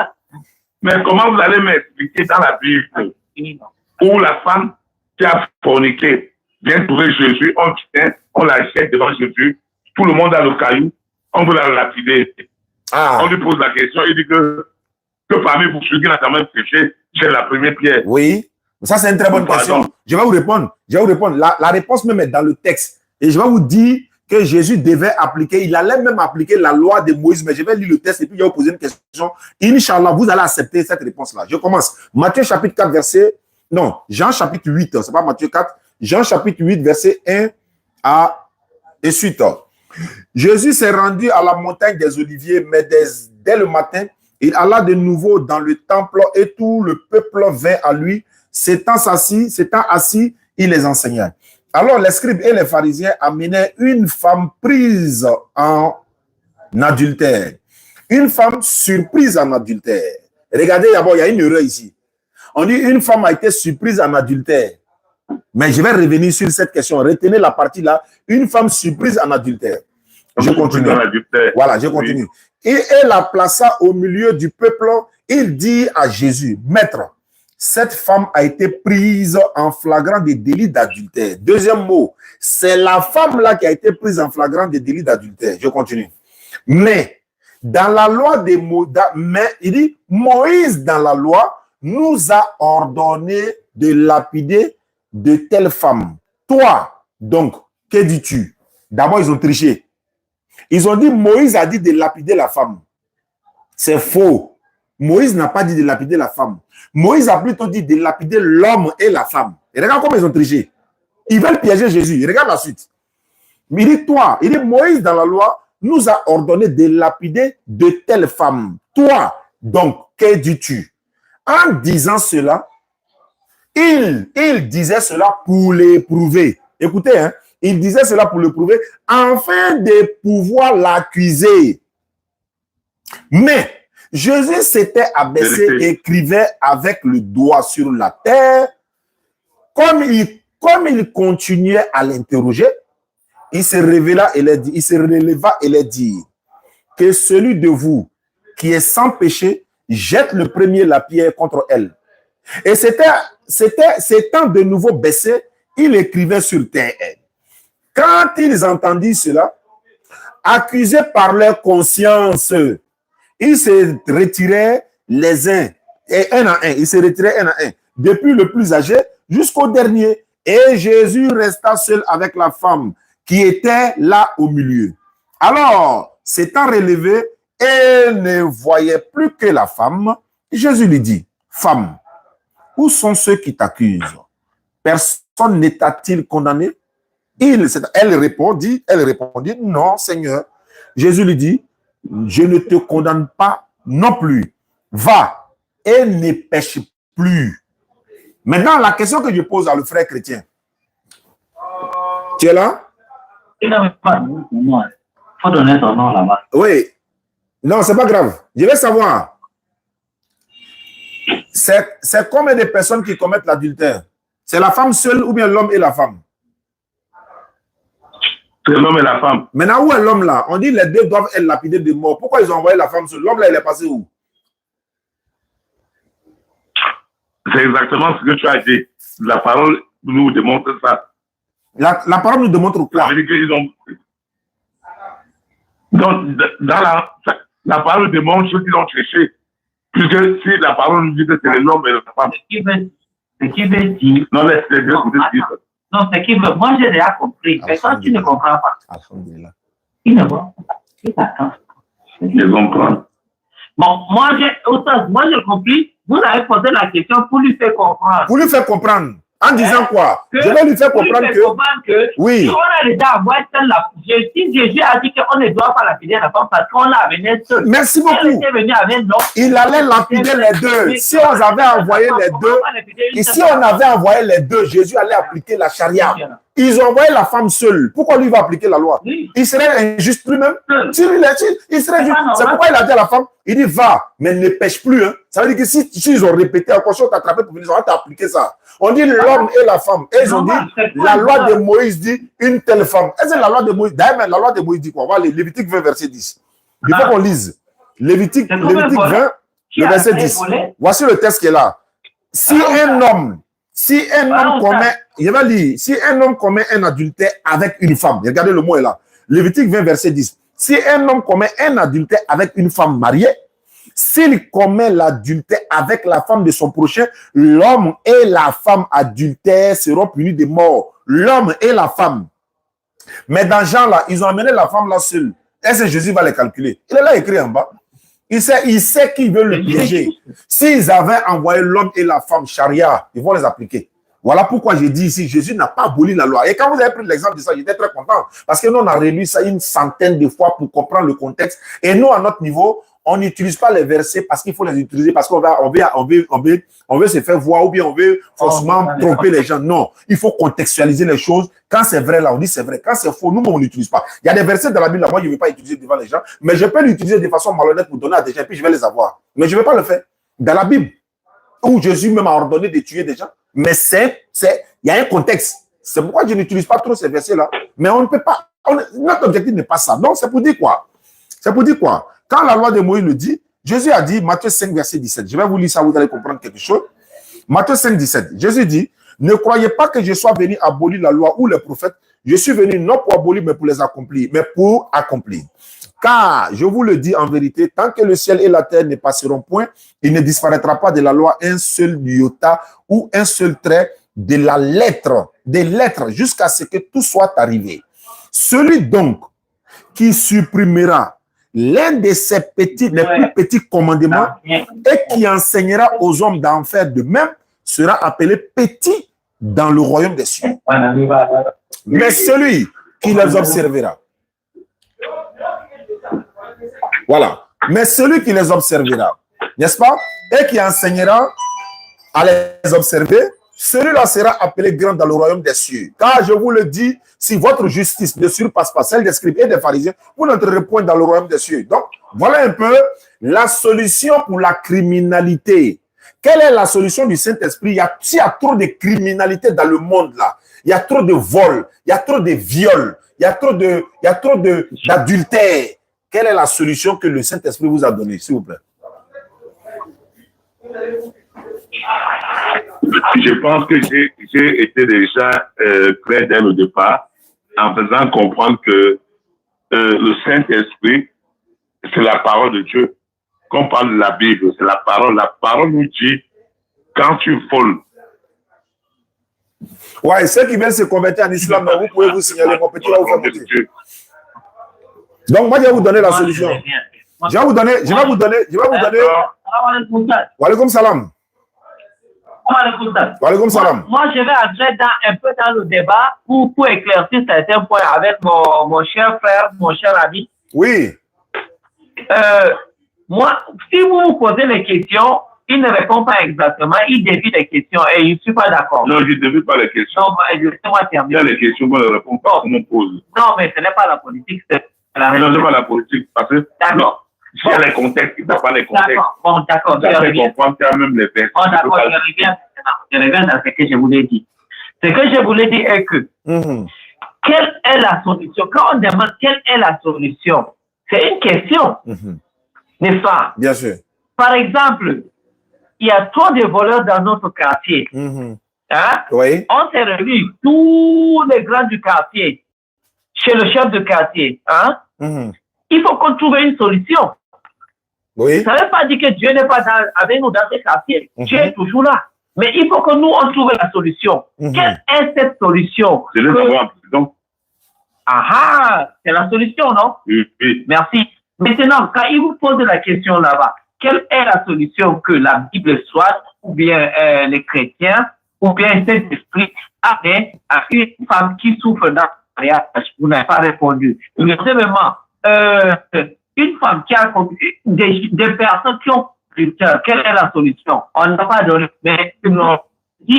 mais comment vous allez m'expliquer dans la Bible où la femme qui a forniqué vient trouver Jésus, on vient, on la jette devant Jésus, tout le monde a le caillou, on veut la lapider. On lui pose la question, il dit que parmi vous, celui qui n'a jamais péché, j'ai la première pierre. Oui, ça c'est une très bonne question. Je vais vous répondre. La réponse même est dans le texte. Et je vais vous dire que Jésus devait appliquer, il allait même appliquer la loi de Moïse. Mais je vais lire le texte et puis je vais vous poser une question. Inch'Allah, vous allez accepter cette réponse-là. Je commence. Matthieu chapitre 4, verset... Non, Jean chapitre 8, c'est pas Matthieu 4. Jean chapitre 8, verset 1 et suite. Jésus s'est rendu à la montagne des Oliviers, mais dès le matin, il alla de nouveau dans le temple et tout le peuple vint à lui. S'étant assis, il les enseignait. Alors les scribes et les pharisiens amenaient une femme prise en adultère. Une femme surprise en adultère. Regardez d'abord, il y a une erreur ici. On dit une femme a été surprise en adultère. Mais je vais revenir sur cette question. Retenez la partie là. Une femme surprise en adultère. Je continue. Voilà, je continue. Et elle la plaça au milieu du peuple. Il dit à Jésus, Maître, cette femme a été prise en flagrant des délits d'adultère. Deuxième mot, c'est la femme là qui a été prise en flagrant des délits d'adultère. Je continue. Mais dans la loi des il dit, Moïse dans la loi nous a ordonné de lapider de telles femmes. Toi, donc, que dis-tu? D'abord, ils ont triché. Ils ont dit, Moïse a dit de lapider la femme. C'est faux. Moïse n'a pas dit de lapider la femme. Moïse a plutôt dit de lapider l'homme et la femme. Et regarde comment ils ont triché. Ils veulent piéger Jésus. Regarde la suite. Il dit, toi, il dit, Moïse dans la loi nous a ordonné de lapider de telles femmes. Toi, donc, que dis-tu? En disant cela, il disait cela pour l'éprouver. Écoutez, hein, il disait cela pour l'éprouver, afin de pouvoir l'accuser. Mais Jésus s'était abaissé et écrivait avec le doigt sur la terre. Comme il continuait à l'interroger, il se releva et leur dit que celui de vous qui est sans péché jette le premier la pierre contre elle. Et s'étant de nouveau baissé, il écrivait sur terre. Quand ils entendirent cela, accusés par leur conscience, ils se retiraient les uns, et un à un. Ils se retiraient un à un, depuis le plus âgé jusqu'au dernier. Et Jésus resta seul avec la femme qui était là au milieu. Alors, s'étant relevé, elle ne voyait plus que la femme. Jésus lui dit, femme, où sont ceux qui t'accusent? Personne ne t'a-t-il condamné? Elle répondit, non, Seigneur. Jésus lui dit, je ne te condamne pas non plus. Va et ne pêche plus. Maintenant, la question que je pose à le frère chrétien. Tu es là? Il faut donner son nom là-bas. Oui. Non, c'est pas grave. Je vais savoir. C'est combien de personnes qui commettent l'adultère? C'est la femme seule ou bien l'homme et la femme? C'est l'homme et la femme. Maintenant, où est l'homme là? On dit les deux doivent être lapidés de mort. Pourquoi ils ont envoyé la femme seule? L'homme là, il est passé où? C'est exactement ce que tu as dit. La parole nous démontre ça. La parole nous démontre quoi? Ça veut dire qu'ils ont... Donc, dans la parole démontre ceux qui ont cherché. Puisque si la parole nous dit que c'est l'homme et la femme. Ce qui veut dire... Non, laisse-les dire. Non, ce qui veut... Moi, j'ai déjà compris. Mais quand tu ne comprends pas, Alhamdulillah. il ne voit pas. Il t'attend. Ils comprennent. Bon, moi, j'ai compris. Vous avez posé la question pour lui faire comprendre. Pour lui faire comprendre. En disant quoi? Je vais lui faire comprendre que... Oui. Si on a déjà envoyé seul la... Si Jésus a dit qu'on ne doit pas lapider la femme parce qu'on l'a amené seul. Merci beaucoup. Il allait lapider les deux. Si on avait envoyé les deux, et si on avait envoyé les deux, Jésus allait appliquer la charia. Ils ont envoyé la femme seule. Pourquoi lui va appliquer la loi? Il serait injuste lui-même. Il serait injuste. C'est pourquoi il a dit à la femme, il dit va, mais ne pêche plus. Hein. Ça veut dire que si ils ont répété, encore si on t'a attrapé pour venir, on va t'appliquer ça. On dit l'homme et la femme. Et ils ont dit, la loi de Moïse dit une telle femme. Est-ce que la loi de Moïse, d'ailleurs, la loi de Moïse dit quoi? On va aller, Lévitique 20, verset 10. Il faut qu'on lise. Lévitique 20, le verset 10. Voici le texte qui est là. Si un homme commet, je vais lire, si un homme commet un adultère avec une femme, regardez le mot est là. Lévitique 20, verset 10. Si un homme commet un adultère avec une femme mariée, s'il commet l'adultère avec la femme de son prochain, l'homme et la femme adultère seront punis de mort. L'homme et la femme. Mais dans Jean là, ils ont amené la femme là seule. Est-ce que Jésus va les calculer? Il est là écrit en bas. Il sait qu'ils veulent le piéger. S'ils avaient envoyé l'homme et la femme charia, ils vont les appliquer. Voilà pourquoi j'ai dit ici, Jésus n'a pas aboli la loi. Et quand vous avez pris l'exemple de ça, j'étais très content. Parce que nous, on a relu ça une centaine de fois pour comprendre le contexte. Et nous, à notre niveau, on n'utilise pas les versets parce qu'il faut les utiliser, parce qu'on veut se faire voir ou bien on veut forcément tromper les gens. Non, il faut contextualiser les choses. Quand c'est vrai, là, on dit c'est vrai. Quand c'est faux, nous, on n'utilise pas. Il y a des versets dans la Bible, là, moi, je ne vais pas utiliser devant les gens, mais je peux l'utiliser de façon malhonnête pour donner à des gens, et puis je vais les avoir. Mais je ne vais pas le faire. Dans la Bible, où Jésus même a ordonné de tuer des gens, mais il y a un contexte. C'est pourquoi je n'utilise pas trop ces versets-là. Mais on ne peut pas, notre objectif n'est pas ça. Donc, c'est pour dire quoi? C'est pour dire quoi? Quand la loi de Moïse le dit, Jésus a dit, Matthieu 5, verset 17. Je vais vous lire ça, vous allez comprendre quelque chose. Matthieu 5, 17. Jésus dit, ne croyez pas que je sois venu abolir la loi ou les prophètes. Je suis venu non pour abolir, mais pour les accomplir. Mais pour accomplir. Car, je vous le dis en vérité, tant que le ciel et la terre ne passeront point, il ne disparaîtra pas de la loi un seul iota ou un seul trait de la lettre, des lettres, jusqu'à ce que tout soit arrivé. Celui donc qui supprimera l'un de ces petits, les plus petits commandements et qui enseignera aux hommes d'en faire de même sera appelé petit dans le royaume des cieux. Mais celui qui les observera, voilà, mais celui qui les observera, n'est-ce pas, et qui enseignera à les observer, celui-là sera appelé grand dans le royaume des cieux. Car je vous le dis, si votre justice ne surpasse pas celle des scribes et des pharisiens, vous n'entrerez point dans le royaume des cieux. Donc, voilà un peu la solution pour la criminalité. Quelle est la solution du Saint-Esprit? Il y a trop de criminalité dans le monde là. Il y a trop de vols, il y a trop de viols, il y a trop d'adultère. Quelle est la solution que le Saint-Esprit vous a donnée, s'il vous plaît? Je pense que j'ai été déjà clair dès le départ en faisant comprendre que le Saint-Esprit, c'est la parole de Dieu. Quand on parle de la Bible, c'est la parole. La parole nous dit, quand tu voles. Ouais, ceux qui veulent se convertir en islam, vous pouvez vous signaler, mon petit, là, vous faire monter. Donc, moi, je vais vous donner la solution. Je vais vous donner. Wa alaikum salam. Wa alaikum salam. Moi, je vais entrer un peu dans le débat pour éclaircir certains points avec mon cher frère, mon cher ami. Oui. Moi, si vous me posez les questions, il ne répond pas exactement, il dévie les questions et je ne suis pas d'accord. Non, je ne dévie pas les questions. Non, laissez-moi terminer. Il y a les questions, moi, je ne réponds pas, on me pose. Non, mais ce n'est pas la politique, c'est la réalité. Non, ce n'est pas la politique, parce que d'accord. Il y a les contextes, il n'y a pas les contextes. D'accord, bon, d'accord. Je comprends qu'il y a même les textes. Bon, d'accord, je reviens dans ce que je voulais dire. Ce que je voulais dire est que, quelle est la solution? Quand on demande quelle est la solution, c'est une question, n'est-ce pas? Bien sûr. Par exemple, il y a trop de voleurs dans notre quartier. Hein? Oui. On s'est réunis, tous les grands du quartier, chez le chef de quartier. Hein? Il faut qu'on trouve une solution. Oui. Ça ne veut pas dire que Dieu n'est pas avec nous dans ce quartier. Dieu est toujours là. Mais il faut que nous, on trouve la solution. Quelle est cette solution? Je l'ai trouvé en prison. Ah, c'est la solution, non? Oui. Merci. Maintenant, quand il vous pose la question là-bas, quelle est la solution que la Bible soit, ou bien les chrétiens, ou bien Saint-Esprit amène à une femme qui souffre d'un mariage? Vous n'avez pas répondu. Deuxièmement, une femme qui a des personnes qui ont quelle est la solution? On n'a pas donné, mais non.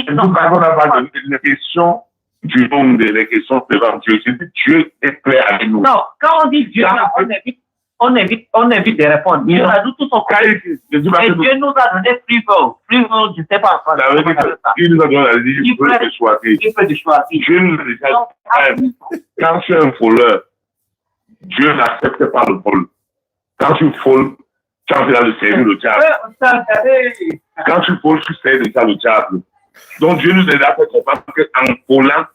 On n'a pas donné les questions du monde, les questions devant Dieu. Dieu est prêt avec nous. Non, quand on dit Dieu, on évite de répondre. Il nous a dit tout son cas. Et Dieu nous a donné free will, je ne sais pas. Il nous a donné la vie, il peut choisir. Dieu nous a dit, quand c'est un voleur, Dieu n'accepte pas le vol. Quand tu voles, tu es en train de servir le diable. Quand tu voles, tu sers déjà le diable. Donc Dieu nous a fait comprendre qu'en volant,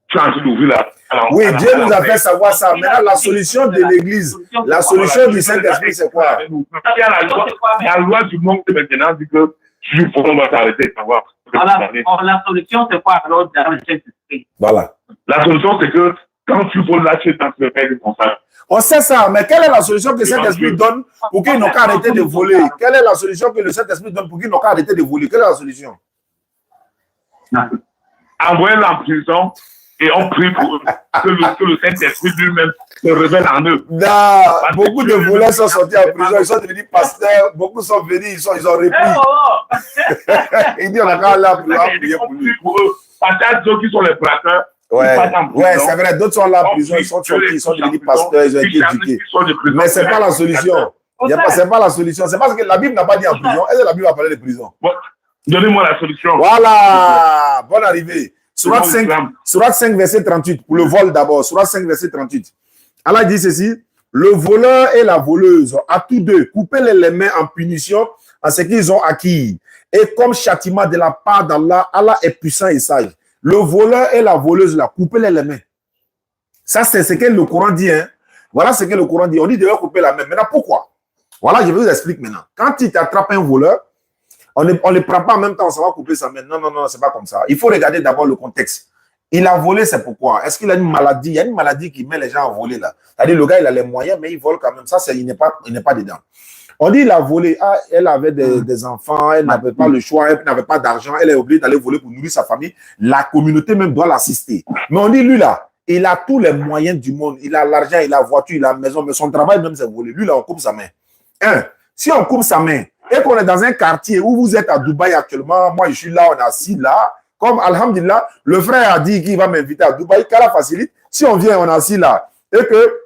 tu es en train d'ouvrir la... Oui, Dieu nous a fait savoir ça. Maintenant, la solution de l'Église, la solution du Saint-Esprit, c'est quoi? La loi du monde maintenant dit que tu voles, on va t'arrêter. La solution, c'est quoi alors dans le Saint-Esprit? Voilà. La solution, c'est que quand tu voles là, tu es en train de faire comme ça. On sait ça, mais quelle est la solution que le Saint-Esprit donne pour qu'ils n'ont qu'à arrêter de voler? Quelle est la solution que le Saint-Esprit donne pour qu'ils n'ont qu'à arrêter de voler? Quelle est la solution? Envoyez-les en prison et on prie pour que le Saint-Esprit lui-même se révèle en eux. Non, beaucoup de voleurs sont sortis en prison, ils sont devenus pasteurs, beaucoup sont venus, ils ont repris. Il dit on a qu'à aller en prison prier pour lui. Parce que ceux qui sont les braqueurs, ouais, c'est vrai, d'autres sont là en prison, ils sont sortis, ils sont devenus pasteurs, ils ont été éduqués. Mais ce n'est pas la solution. Ce n'est pas la solution. C'est parce que la Bible n'a pas dit en prison. Est-ce que la Bible va parler de prison? Donnez-moi la solution. Voilà, bonne arrivée. Surat 5, verset 38, pour le vol d'abord. Surat 5, verset 38. Allah dit ceci, le voleur et la voleuse, à tous deux, coupez-les les mains en punition à ce qu'ils ont acquis. Et comme châtiment de la part d'Allah, Allah est puissant et sage. Le voleur et la voleuse, là, coupez-les les mains. Ça, c'est ce que le Coran dit. Hein. Voilà ce que le Coran dit. On dit de leur couper la main. Maintenant, pourquoi? Voilà, je vous explique maintenant. Quand tu t'attrapes un voleur, on ne les prend pas en même temps, ça va couper sa main. Non, non, non, c'est pas comme ça. Il faut regarder d'abord le contexte. Il a volé, c'est pourquoi? Est-ce qu'il a une maladie? Il y a une maladie qui met les gens à voler là. C'est-à-dire, le gars, il a les moyens, mais il vole quand même. Ça, il n'est pas dedans. On dit, il a volé. Ah, elle avait des enfants, elle n'avait pas le choix, elle n'avait pas d'argent, elle est obligée d'aller voler pour nourrir sa famille. La communauté même doit l'assister. Mais on dit, lui là, il a tous les moyens du monde. Il a l'argent, il a la voiture, il a la maison, mais son travail même, c'est voler. Lui là, on coupe sa main. Si on coupe sa main, et qu'on est dans un quartier où vous êtes à Dubaï actuellement, moi je suis là, on est assis là, comme Alhamdulillah, le frère a dit qu'il va m'inviter à Dubaï, qu'Allah facilite, si on vient, on est assis là, et que,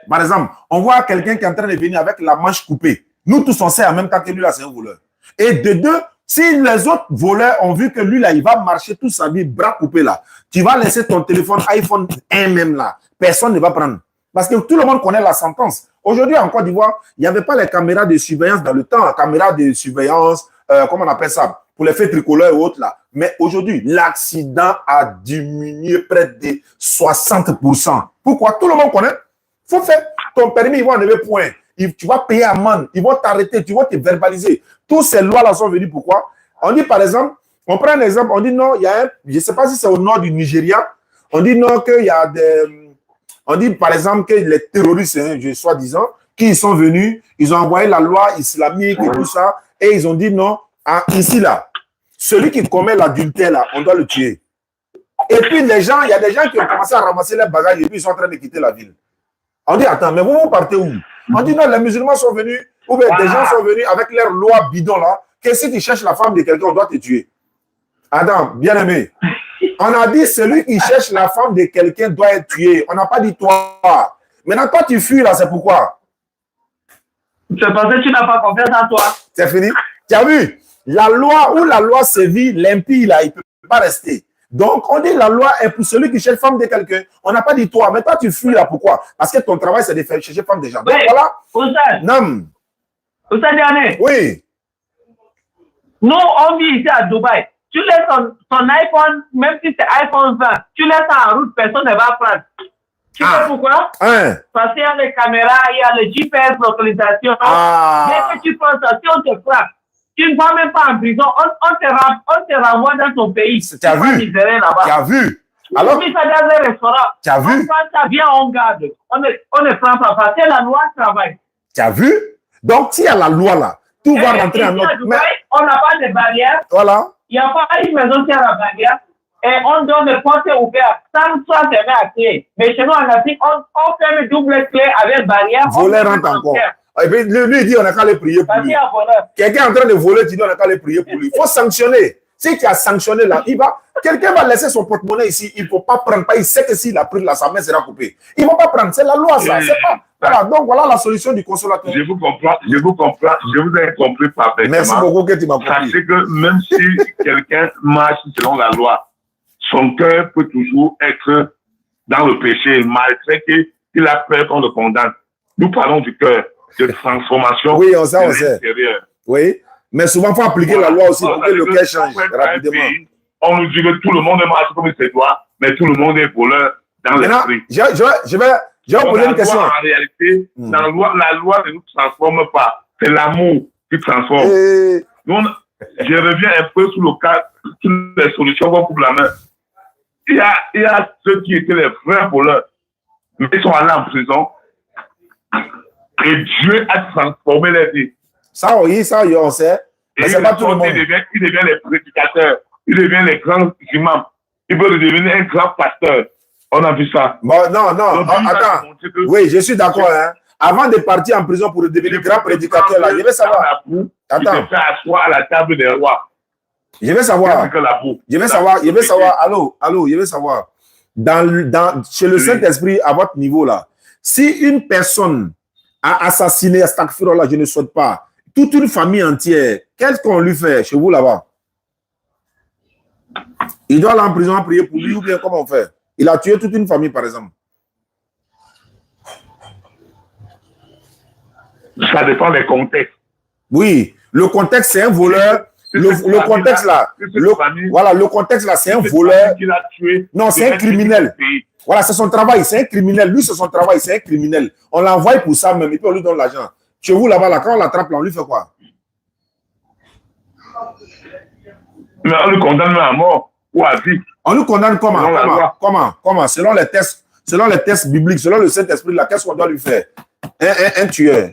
par exemple, on voit quelqu'un qui est en train de venir avec la manche coupée, nous tous on sait en même temps que lui là c'est un voleur. Et de deux, si les autres voleurs ont vu que lui là, il va marcher toute sa vie, bras coupés là, tu vas laisser ton téléphone iPhone 1 même là, personne ne va prendre. Parce que tout le monde connaît la sentence. Aujourd'hui, en Côte d'Ivoire, il n'y avait pas les caméras de surveillance dans le temps, caméras de surveillance, comment on appelle ça, pour les faits tricolores et autres là. Mais aujourd'hui, l'accident a diminué près de 60%. Pourquoi? Tout le monde connaît. Il faut faire ton permis, ils vont enlever point. Tu vas payer amende, ils vont t'arrêter, tu vas te verbaliser. Toutes ces lois-là sont venues pourquoi? On dit par exemple, on prend un exemple, on dit non, il y a un, je ne sais pas si c'est au nord du Nigeria, on dit non, qu'il y a des... On dit par exemple que les terroristes, hein, soi-disant, qui sont venus, ils ont envoyé la loi islamique et tout ça, et ils ont dit non, ici là, celui qui commet l'adultère là, on doit le tuer. Et puis les gens, il y a des gens qui ont commencé à ramasser les bagages et puis ils sont en train de quitter la ville. On dit attends, mais vous partez où? On dit non, les musulmans sont venus, ou bien des gens sont venus avec leur loi bidon là, que si tu cherches la femme de quelqu'un, on doit te tuer. Adam, bien aimé. On a dit celui qui cherche la femme de quelqu'un doit être tué. On n'a pas dit toi. Maintenant, toi, tu fuis là, c'est pourquoi? C'est parce que tu n'as pas confiance en toi. C'est fini. Tu as vu? La loi, où la loi sévit, l'impie là, il ne peut pas rester. Donc, on dit la loi est pour celui qui cherche femme de quelqu'un. On n'a pas dit toi. Mais toi, tu fuis là, pourquoi? Parce que ton travail, c'est de faire chercher femme des gens. Donc, voilà. Ousseyn. Ousseyn Diané. Oui. Nous, on vit ici à Dubaï. Tu laisses ton iPhone, même si c'est iPhone 20, tu laisses ça en route, personne ne va prendre. Tu sais pourquoi? Parce qu'il y a les caméras, il y a le GPS localisation. Dès que tu prends ça, si on te frappe, tu ne vas même pas en prison, on te renvoie dans ton pays. Tu as vu? Tu as vu? Alors, tu ça dans un restaurant. Tu as vu? On prend ça bien, on garde. On ne prend pas parce que la loi travaille. Tu as vu? Donc, s'il y a la loi là, tout va rentrer en ordre. On n'a pas de barrière. Voilà. Il n'y a pas une maison qui a la barrière et on donne le porte ouvert sans soit fermé à clé. Mais chez nous en Afrique, on ferme double clé avec barrière. Voler rentre encore. Et puis lui il dit on n'a qu'à les prier pour lui. Quelqu'un est en train de voler, tu dis on n'a qu'à les prier pour lui. Il faut sanctionner. Si tu as sanctionné là, quelqu'un va laisser son porte-monnaie ici, il ne faut pas prendre. Il sait que s'il a pris là, sa main sera coupée. Il ne va pas prendre. C'est la loi ça. C'est pas. Voilà, donc voilà la solution du consolateur. Je vous comprends, je vous ai compris parfaitement. Merci beaucoup que tu m'as compris. Sachez que même si quelqu'un marche selon la loi, son cœur peut toujours être dans le péché, malgré qu'il a peur qu'on le condamne. Nous parlons du cœur. de transformation Oui, on sait, de on sait. l'intérieur. Oui, mais souvent, il faut appliquer la loi aussi pour que le cœur change rapidement. On nous dit que tout le monde marche comme il se doit, mais tout le monde est voleur dans Maintenant, l'esprit. je vais vous poser une question. En réalité, la loi ne nous transforme pas. C'est l'amour qui transforme. Et... Donc, je reviens un peu sur le cas, sur les solutions qu'on coupe la main. Il y a ceux qui étaient les vrais voleurs, mais ils sont allés en prison. Et Dieu a transformé les vies. Ça, oui, ça, on sait. Mais c'est pas tout le monde. Il devient les prédicateurs, il devient les grands imams. Il veut devenir un grand pasteur. On a vu ça. Bon, non, attends. Oui, je suis d'accord. Hein. Avant de partir en prison pour devenir grand prédicateur, là, je vais savoir. Attends. Il se fait asseoir à la table des rois. Je vais savoir. Je vais savoir. Allô, je vais savoir. Chez le Saint-Esprit, à votre niveau, là, si une personne a assassiné Astaghfirullah, je ne souhaite pas, toute une famille entière, qu'est-ce qu'on lui fait chez vous là-bas? Il doit aller en prison prier pour lui ou bien comment on fait? Il a tué toute une famille, par exemple. Ça dépend des contextes. Oui, le contexte, c'est un voleur. Le contexte là, voilà, le contexte là, c'est un voleur. Non, c'est un criminel. Voilà, c'est son travail, c'est un criminel. Lui, c'est son travail, c'est un criminel. On l'envoie pour ça même, et puis on lui donne l'argent. Chez vous là-bas, là, quand on l'attrape, on lui fait quoi? Mais on le condamne à mort ou à vie. On nous condamne comment? Selon les tests bibliques, selon le Saint-Esprit, là, qu'est-ce qu'on doit lui faire? Un tueur.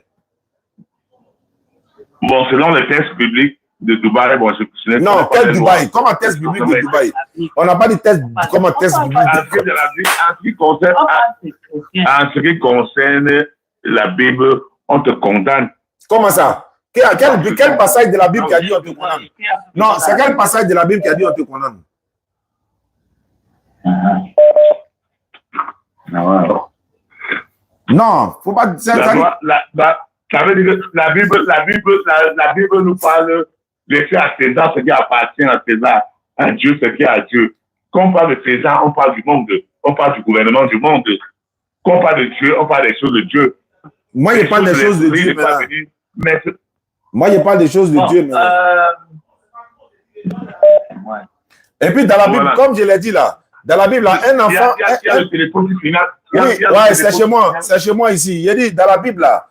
Bon, selon les tests bibliques de Dubaï, bon, non, test Dubaï. Comment test biblique de Dubaï? On n'a pas dit test, comment test biblique. En ce qui concerne la Bible, on te condamne. Comment ça? Quel passage de la Bible qui a dit on te condamne? Non, c'est quel passage de la Bible qui a dit on te condamne? Non, faut pas. Ça veut dire que la Bible nous parle de faire à César ce qui appartient à César, à Dieu ce qui est à Dieu. Quand on parle de César, on parle du monde, on parle du gouvernement du monde. Quand on parle de Dieu, on parle des choses de Dieu. Moi, je parle des choses de Dieu maintenant. Moi, je parle des choses de Dieu maintenant. Et puis, dans la Bible, comme je l'ai dit là, dans la Bible, là, un enfant. Oui, c'est chez moi ici. Il dit, dans la Bible, là,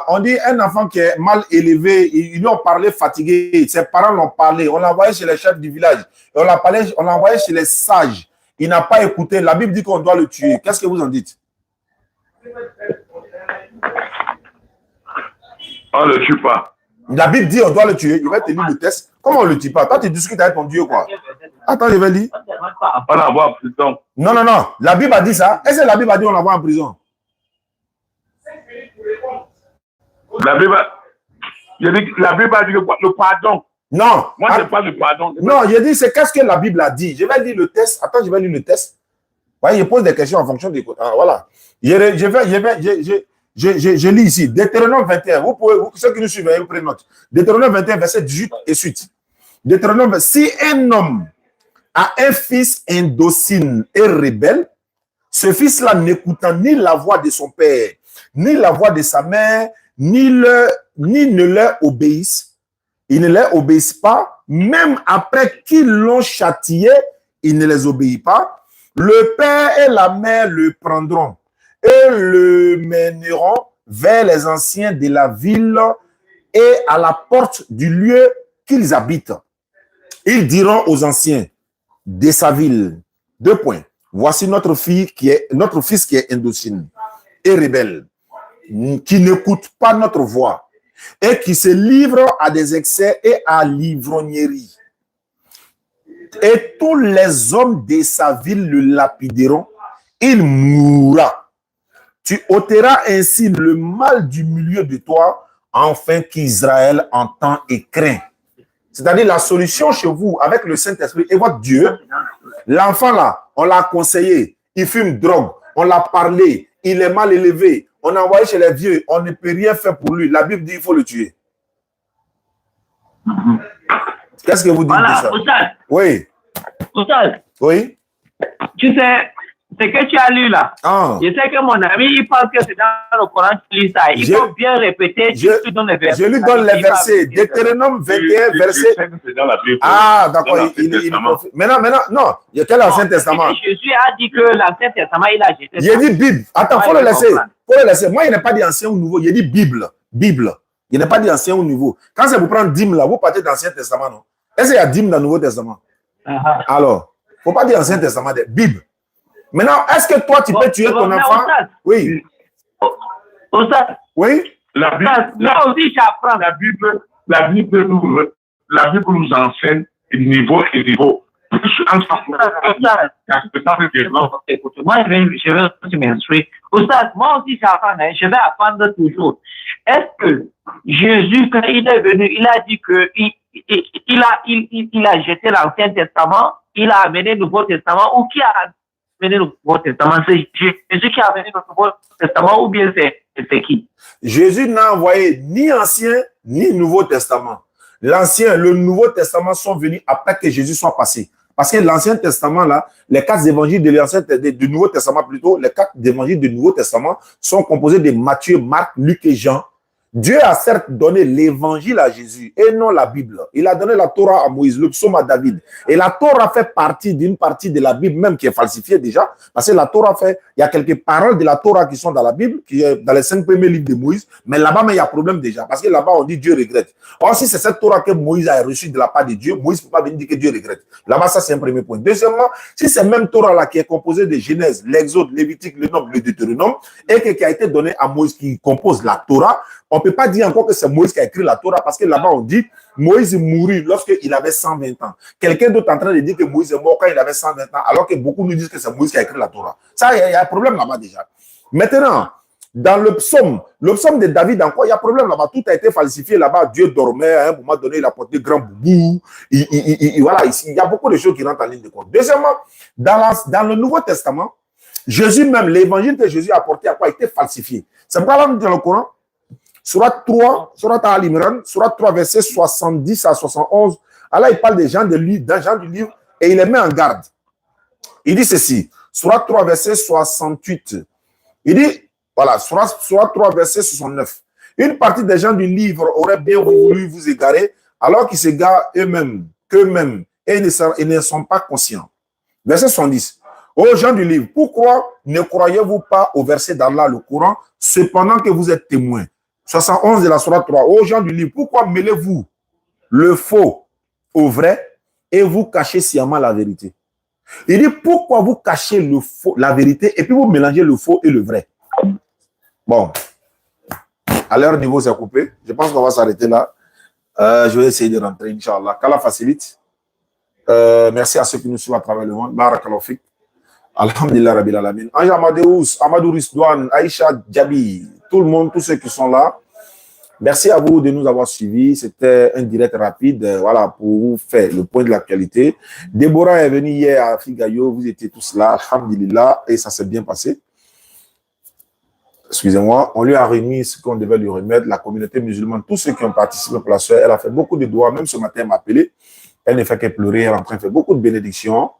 on dit un enfant qui est mal élevé, ils lui ont parlé fatigué, ses parents l'ont parlé, on l'a envoyé chez les chefs du village, on l'a envoyé chez les sages. Il n'a pas écouté. La Bible dit qu'on doit le tuer. Qu'est-ce que vous en dites? On ne le tue pas. La Bible dit on doit le tuer. Il va te lire le test. Comment on ne le tue pas? Toi, tu discutes avec ton Dieu, quoi. Attends, je vais lire. On l'envoie en prison. Non. La Bible a dit ça. Est-ce que la Bible a dit on l'envoie en prison? La Bible a dit le pardon. Non. Moi, je parle du pardon. Non, je dis, c'est qu'est-ce que la Bible a dit. Je vais lire le test. Attends, je vais lire le test. Ouais, je pose des questions en fonction des... voilà. Je lis ici. Deutéronome 21. Vous pouvez, ceux qui nous suivent, vous prenez note. Deutéronome 21, verset 18 et suite. Deutéronome, si un homme a un fils indocile et rebelle, ce fils-là n'écoutant ni la voix de son père, ni la voix de sa mère, ni ne leur obéissent, ils ne leur obéissent pas, même après qu'ils l'ont châtié, ils ne les obéissent pas. Le père et la mère le prendront et le mèneront vers les anciens de la ville et à la porte du lieu qu'ils habitent. Ils diront aux anciens de sa ville, 2 points. Voici notre fils qui est indocile et rebelle, qui n'écoute pas notre voix et qui se livre à des excès et à l'ivrognerie. Et tous les hommes de sa ville le lapideront, il mourra. Tu ôteras ainsi le mal du milieu de toi, afin qu'Israël entend et craint. C'est-à-dire la solution chez vous, avec le Saint-Esprit et votre Dieu, l'enfant là, on l'a conseillé, il fume drogue, on l'a parlé, il est mal élevé, on a envoyé chez les vieux, on ne peut rien faire pour lui. La Bible dit qu'il faut le tuer. Qu'est-ce que vous dites de ça? Oustaz. Oui. Oustaz. Oui. Tu sais, ce que tu as lu là. Ah. Je sais que mon ami, il pense que c'est dans le Coran que tu lis ça. Il faut bien répéter. Je lui donne les versets. Deutéronome 21, verset. Ah, d'accord. Maintenant, non. Il y a quel Ancien Testament? Jésus a dit que l'Ancien Testament, il a jeté. Il a dit Bible. Attends, faut le laisser. Faut le laisser. Moi, il n'est pas dit Ancien ou Nouveau. Il a dit Bible. Bible. Il n'est pas dit Ancien ou Nouveau. Quand c'est pour prendre dîme là, vous partez d'Ancien Testament, non? Est-ce qu'il y a dîme dans le Nouveau Testament? Alors, il ne faut pas dire Ancien Testament, Bible. Maintenant, est-ce que toi, tu peux tuer ton enfant? Oui. Oui. La Bible nous enseigne niveau et niveau. Écoute-moi, je vais m'instruire. Moi aussi, je vais apprendre toujours. Est-ce que Jésus, quand il est venu, il a dit que il a jeté l'Ancien Testament, il a amené le Nouveau Testament, ou qui a amené le Nouveau Testament? C'est Jésus qui a amené le Nouveau Testament, ou bien c'est qui? Jésus n'a envoyé ni Ancien ni Nouveau Testament. L'Ancien, le Nouveau Testament sont venus après que Jésus soit passé. Parce que l'Ancien Testament, là, les 4 évangiles du Nouveau Testament plutôt, les 4 évangiles du Nouveau Testament sont composés de Matthieu, Marc, Luc et Jean. Dieu a certes donné l'évangile à Jésus et non la Bible. Il a donné la Torah à Moïse, le psaume à David. Et la Torah fait partie d'une partie de la Bible même qui est falsifiée déjà. Parce que la Torah il y a quelques paroles de la Torah qui sont dans la Bible, qui est dans les 5 premiers livres de Moïse. Mais là-bas, il y a problème déjà. Parce que là-bas, on dit Dieu regrette. Or, si c'est cette Torah que Moïse a reçue de la part de Dieu, Moïse ne peut pas venir dire que Dieu regrette. Là-bas, ça, c'est un premier point. Deuxièmement, si c'est même Torah-là qui est composée de Genèse, l'Exode, Lévitique, le Nombre, le Deutéronome, et qui a été donné à Moïse qui compose la Torah, on ne peut pas dire encore que c'est Moïse qui a écrit la Torah parce que là-bas, on dit Moïse mourut lorsqu'il avait 120 ans. Quelqu'un d'autre est en train de dire que Moïse est mort quand il avait 120 ans, alors que beaucoup nous disent que c'est Moïse qui a écrit la Torah. Ça, il y a un problème là-bas déjà. Maintenant, dans le psaume de David, encore, il y a un problème là-bas. Tout a été falsifié là-bas. Dieu dormait, à un moment donné, il a porté grand boubou. Voilà, il y a beaucoup de choses qui rentrent en ligne de compte. Deuxièmement, dans le Nouveau Testament, Jésus même, l'évangile que Jésus a apporté a été falsifié. C'est pourquoi là, dans le Coran, Surat 3, Surat Al-Imran, Surat 3, verset 70 à 71. Allah, il parle des gens du livre et il les met en garde. Il dit ceci, Surat 3, verset 68. Il dit, voilà, Surat 3, verset 69. Une partie des gens du livre auraient bien voulu vous égarer, alors qu'ils s'égarent qu'eux-mêmes, et ils ne sont pas conscients. Verset 70. Ô gens du livre, pourquoi ne croyez-vous pas au verset d'Allah, le Coran, cependant que vous êtes témoins? 71 de la Sourate 3. Ô gens du livre, pourquoi mêlez-vous le faux au vrai et vous cachez sciemment la vérité? Il dit, pourquoi vous cachez le faux, la vérité et puis vous mélangez le faux et le vrai? Bon, à leur niveau, c'est coupé. Je pense qu'on va s'arrêter là. Je vais essayer de rentrer, Inch'Allah. Qu'Allah facilite. Merci à ceux qui nous suivent à travers le monde. Barakallahu fik. Alhamdulillah Rabbil Alamin. Anja Amadou Risdouane, Aïcha Djabi, tout le monde, tous ceux qui sont là. Merci à vous de nous avoir suivis. C'était un direct rapide, voilà, pour vous faire le point de l'actualité. Déborah est venue hier à Figayo, vous étiez tous là, alhamdulillah, et ça s'est bien passé. Excusez-moi, on lui a remis ce qu'on devait lui remettre, la communauté musulmane, tous ceux qui ont participé pour la soeur, elle a fait beaucoup de doigts, même ce matin, elle m'a appelé. Elle ne fait que pleurer, elle est en train de faire beaucoup de bénédictions.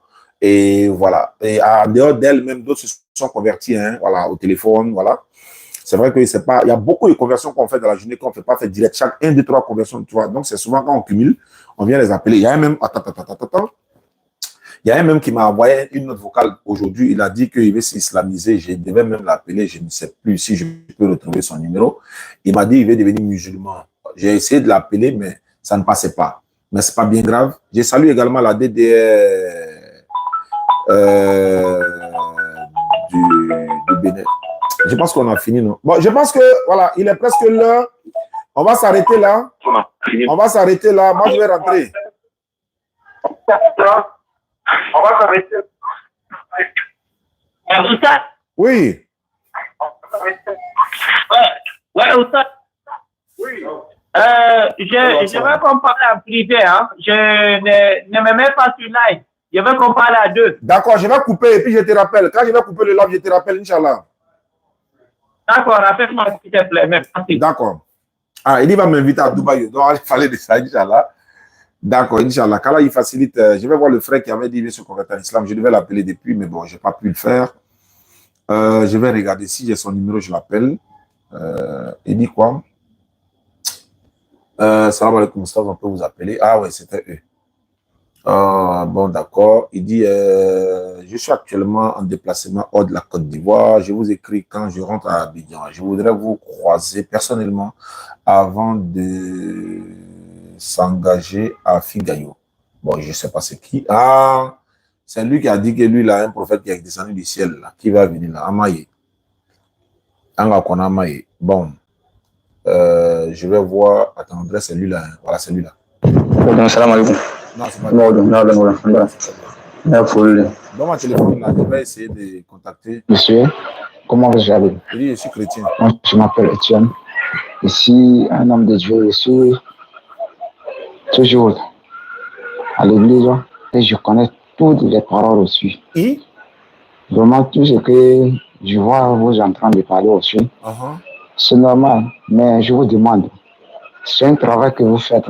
Et voilà. Et en dehors d'elle, même d'autres se sont convertis, hein, voilà, au téléphone, voilà. C'est vrai que c'est pas, il y a beaucoup de conversions qu'on fait dans la journée qu'on ne fait pas faire direct. Chaque 1, 2, 3 conversions, tu vois. Donc, c'est souvent quand on cumule, on vient les appeler. Il y a un même, il y a un même qui m'a envoyé une note vocale aujourd'hui. Il a dit qu'il veut s'islamiser. Je devais même l'appeler. Je ne sais plus si je peux retrouver son numéro. Il m'a dit qu'il veut devenir musulman. J'ai essayé de l'appeler, mais ça ne passait pas. Mais c'est pas bien grave. J'ai salué également la DDR du Bénin. Je pense qu'on a fini, non? Bon, je pense que, voilà, il est presque l'heure. On va s'arrêter là. On va s'arrêter là. Moi, je vais rentrer. On va s'arrêter. Oui. Ouais, Oustad. Oui. Je vais qu'on parle en privé, hein. Je ne me mets pas sur live. Je veux qu'on parle à deux. D'accord, je vais couper et puis je te rappelle. Quand je vais couper le live, je te rappelle, Inch'Allah. D'accord, rappelle-moi s'il te plaît. Merci. D'accord. Ah, il va m'inviter à Dubaï. Donc, il fallait de ça, Inch'Allah. D'accord, Inch'Allah. Quand là, il facilite. Je vais voir le frère qui avait dit qu'il se convertir en islam. Je devais l'appeler depuis, mais bon, je n'ai pas pu le faire. Je vais regarder si j'ai son numéro, je l'appelle. Il dit quoi? Salam alaikum, on peut vous appeler. Ah ouais, c'était eux. Bon, d'accord. Il dit, je suis actuellement en déplacement hors de la Côte d'Ivoire. Je vous écris quand je rentre à Abidjan. Je voudrais vous croiser personnellement avant de s'engager à Figayo. Bon, je ne sais pas c'est qui. Ah, c'est lui qui a dit que lui, il a un prophète qui est descendu du ciel, là, qui va venir là, Amaye. Amaye. Bon, je vais voir. Attends, André, c'est lui là. Voilà, c'est lui là. Salam alaikum. Non, c'est pas Non, dans mon téléphone, là, je vais essayer de contacter. Monsieur, comment vous allez? Il dit, je suis chrétien. Moi, je m'appelle Etienne. Ici, un homme de Dieu, je suis toujours à l'église et je connais toutes les paroles aussi. Et? Vraiment, tout ce que je vois vous en train de parler aussi, c'est normal, mais je vous demande, c'est un travail que vous faites.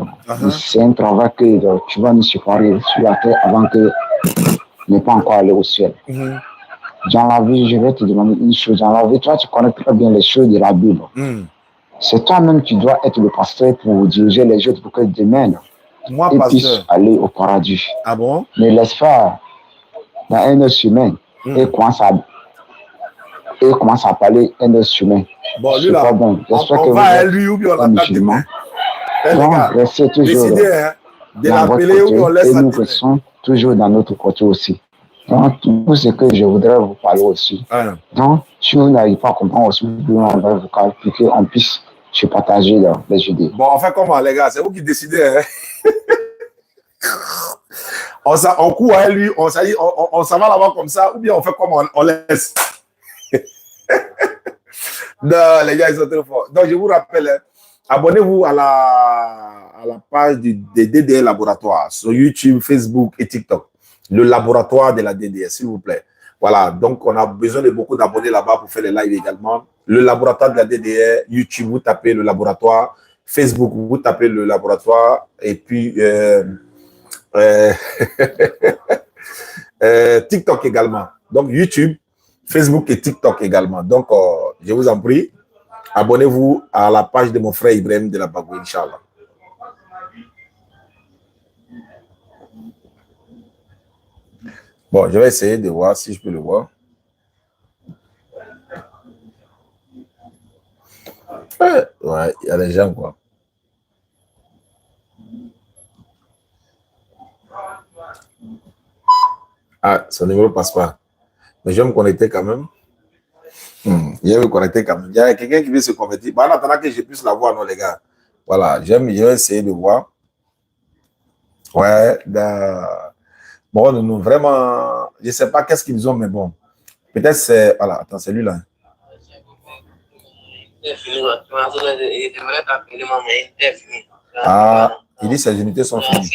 C'est un travail que tu vas nous séparer sur la terre avant que ne pas encore aller au ciel. Dans la vie, je vais te demander une chose. Dans la vie, toi, tu connais très bien les choses de la Bible. C'est toi-même qui dois être le pasteur pour diriger les autres pour que demain, ils puissent aller au paradis. Ah bon? Ne laisse pas dans un autre chemin et commence à parler un autre chemin. Bon, lui là, bon. on va à lui ou bien on l'attaque demain. Donc, restez toujours de l'appeler ou bien on laisse et nous restons toujours dans notre côté aussi. Donc, tout ce que je voudrais vous parler aussi. Donc, si vous n'arrivez pas à comprendre aussi, on va vous pour qu'on puisse se partager les idées. Bon, on fait comment, les gars? C'est vous qui décidez. Hein? On court à lui, on s'en va là-bas comme ça, ou bien on fait comment? On laisse. Non, les gars, ils sont trop forts. Donc, je vous rappelle, hein, abonnez-vous à la page des DDR Laboratoire sur YouTube, Facebook et TikTok. Le laboratoire de la DDR, s'il vous plaît. Voilà, donc on a besoin de beaucoup d'abonnés là-bas pour faire les lives également. Le laboratoire de la DDR, YouTube, vous tapez le laboratoire. Facebook, vous tapez le laboratoire. Et puis, TikTok également. Donc, YouTube, Facebook et TikTok également. Donc, je vous en prie, abonnez-vous à la page de mon frère Ibrahim de la Bagou, Inch'Allah. Bon, je vais essayer de voir si je peux le voir. Ouais, il y a des gens, quoi. Ah, son numéro ne passe pas. Mais je vais me connecter quand même. Je vais me connecter quand même. Il y a quelqu'un qui veut se convertir. Bon, en attendant que je puisse la voir, non, les gars. Voilà, je vais essayer de voir. Ouais, bon, nous, vraiment, je ne sais pas qu'est-ce qu'ils ont, mais bon. Peut-être c'est... Voilà, attends, c'est lui là. Ah, il dit ses unités sont finies.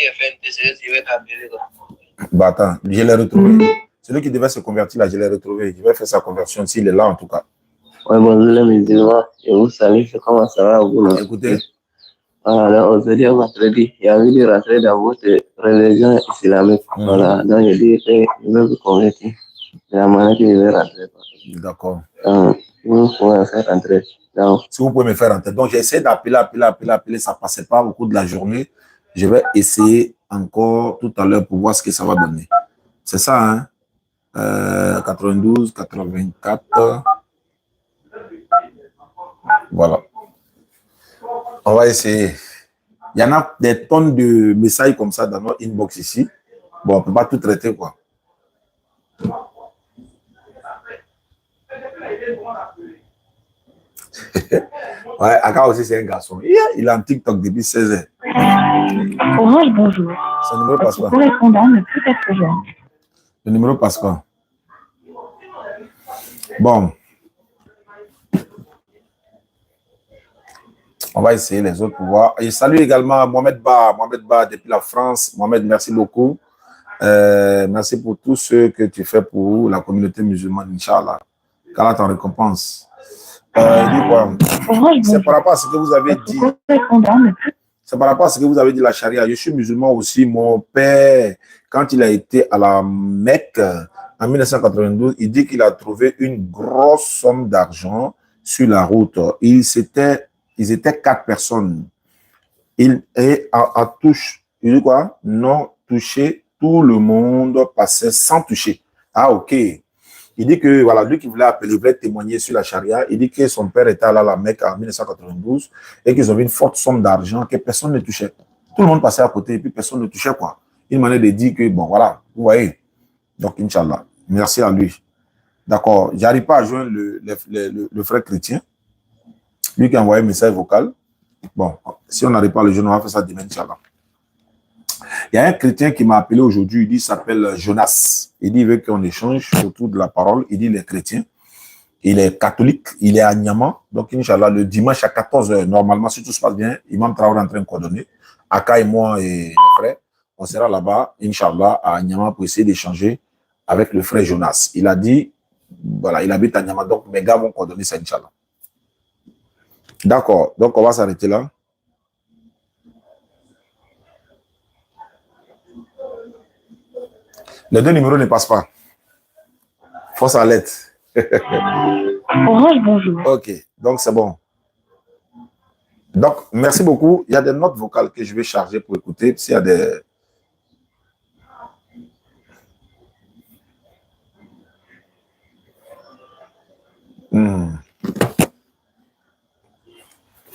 Bah attends, je l'ai retrouvé. Celui qui devait se convertir là, je l'ai retrouvé. Je vais faire sa conversion s'il est là en tout cas. Ouais, bonjour les musulmans. Je vous salue, comment ça va vous? Écoutez. Voilà, aujourd'hui, vendredi, il y a eu de rentrer dans votre religion islamique. Voilà, donc je dis que je vais vous convertir. C'est la manière que je vais rentrer. D'accord. Vous pouvez me faire rentrer. Donc, si vous pouvez me faire rentrer. Donc, j'ai essayé d'appeler, ça ne passait pas au cours de la journée. Je vais essayer encore tout à l'heure pour voir ce que ça va donner. C'est ça, hein? 92, 84. Voilà. On va essayer. Il y en a des tonnes de messages comme ça dans notre inbox ici. Bon, on ne peut pas tout traiter, quoi. Ouais, Aka aussi, c'est un garçon. Il est en TikTok depuis 16 ans. Orange, bonjour. Son numéro passe pas. Correspondant ne peut être joint. Le numéro passe pas. Bon. On va essayer les autres pour voir. Et salut également Mohamed Ba depuis la France. Mohamed, merci beaucoup. Merci pour tout ce que tu fais pour la communauté musulmane, Inch'Allah. Qu'Allah t'en récompense. C'est par rapport à ce que vous avez dit. C'est par rapport à ce que vous avez dit, la charia. Je suis musulman aussi. Mon père, quand il a été à la Mecque, en 1992, il dit qu'il a trouvé une grosse somme d'argent sur la route. Ils étaient 4 personnes. Il dit quoi? Non touché, tout le monde passait sans toucher. Ah, ok. Il dit que, voilà, lui qui voulait appeler, il voulait témoigner sur la charia. Il dit que son père était allé à la Mecque en 1992 et qu'ils avaient une forte somme d'argent que personne ne touchait. Tout le monde passait à côté et puis personne ne touchait, quoi. Une manière de dire que, bon, voilà, vous voyez. Donc, Inch'Allah, merci à lui. D'accord, j'arrive pas à joindre le frère chrétien. Lui qui a envoyé un message vocal. Bon, si on n'arrive pas à le joindre, on va faire ça demain, Inch'Allah. Il y a un chrétien qui m'a appelé aujourd'hui, il dit, il s'appelle Jonas. Il dit, il veut qu'on échange autour de la parole. Il dit, il est chrétien. Il est catholique, il est à Niama. Donc, Inch'Allah, le dimanche à 14h, normalement, si tout se passe bien, Imam Traoré est en train de coordonner. Aka et moi et le frère, on sera là-bas, Inch'Allah, à Niama pour essayer d'échanger avec le frère Jonas. Il a dit, voilà, il habite à Niama, donc mes gars vont coordonner ça, Inch'Allah. D'accord, donc on va s'arrêter là. Les 2 numéros ne passent pas. Force à l'aide. Orange, bonjour. Ok, donc c'est bon. Donc, merci beaucoup. Il y a des notes vocales que je vais charger pour écouter. S'il y a des...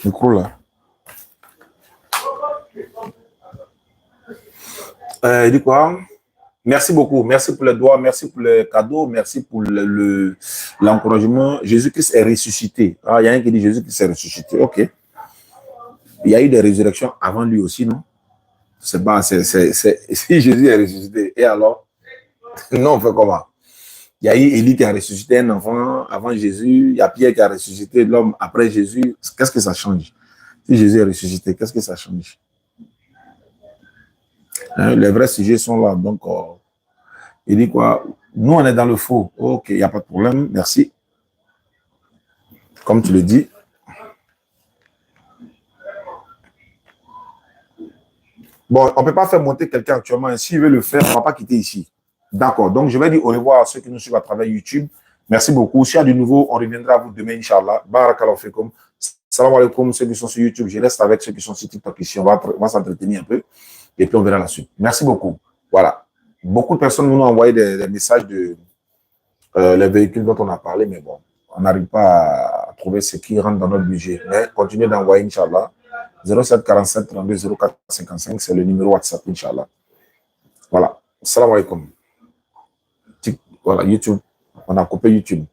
Micro là. Il dit quoi? Merci beaucoup. Merci pour les doigts, merci pour les cadeaux, merci pour l'encouragement. Jésus-Christ est ressuscité. Ah, il y a un qui dit Jésus-Christ est ressuscité. Ok. Il y a eu des résurrections avant lui aussi, non? C'est pas, si Jésus est ressuscité, et alors? Non, on fait comment? Il y a eu Élie qui a ressuscité un enfant avant Jésus, il y a Pierre qui a ressuscité l'homme après Jésus. Qu'est-ce que ça change? Si Jésus est ressuscité, qu'est-ce que ça change? Hein, les vrais sujets sont là. Donc, il dit quoi? Nous, on est dans le faux. Ok, il n'y a pas de problème. Merci. Comme tu le dis. Bon, on ne peut pas faire monter quelqu'un actuellement. S'il veut le faire, on ne va pas quitter ici. D'accord. Donc, je vais dire au revoir à ceux qui nous suivent à travers YouTube. Merci beaucoup. S'il y a du nouveau, on reviendra à vous demain, Inch'Allah. Barakallahu fikum. Salam alaikum, ceux qui sont sur YouTube. Je reste avec ceux qui sont sur TikTok ici. On va s'entretenir un peu. Et puis, on verra la suite. Merci beaucoup. Voilà. Beaucoup de personnes nous ont envoyé des messages de les véhicules dont on a parlé, mais bon, on n'arrive pas à trouver ce qui rentre dans notre budget. Mais continuez d'envoyer, Inch'Allah. 07 47 32 04 55, c'est le numéro WhatsApp, Inch'Allah. Voilà. Salam alaikum. Voilà, YouTube. On a coupé YouTube.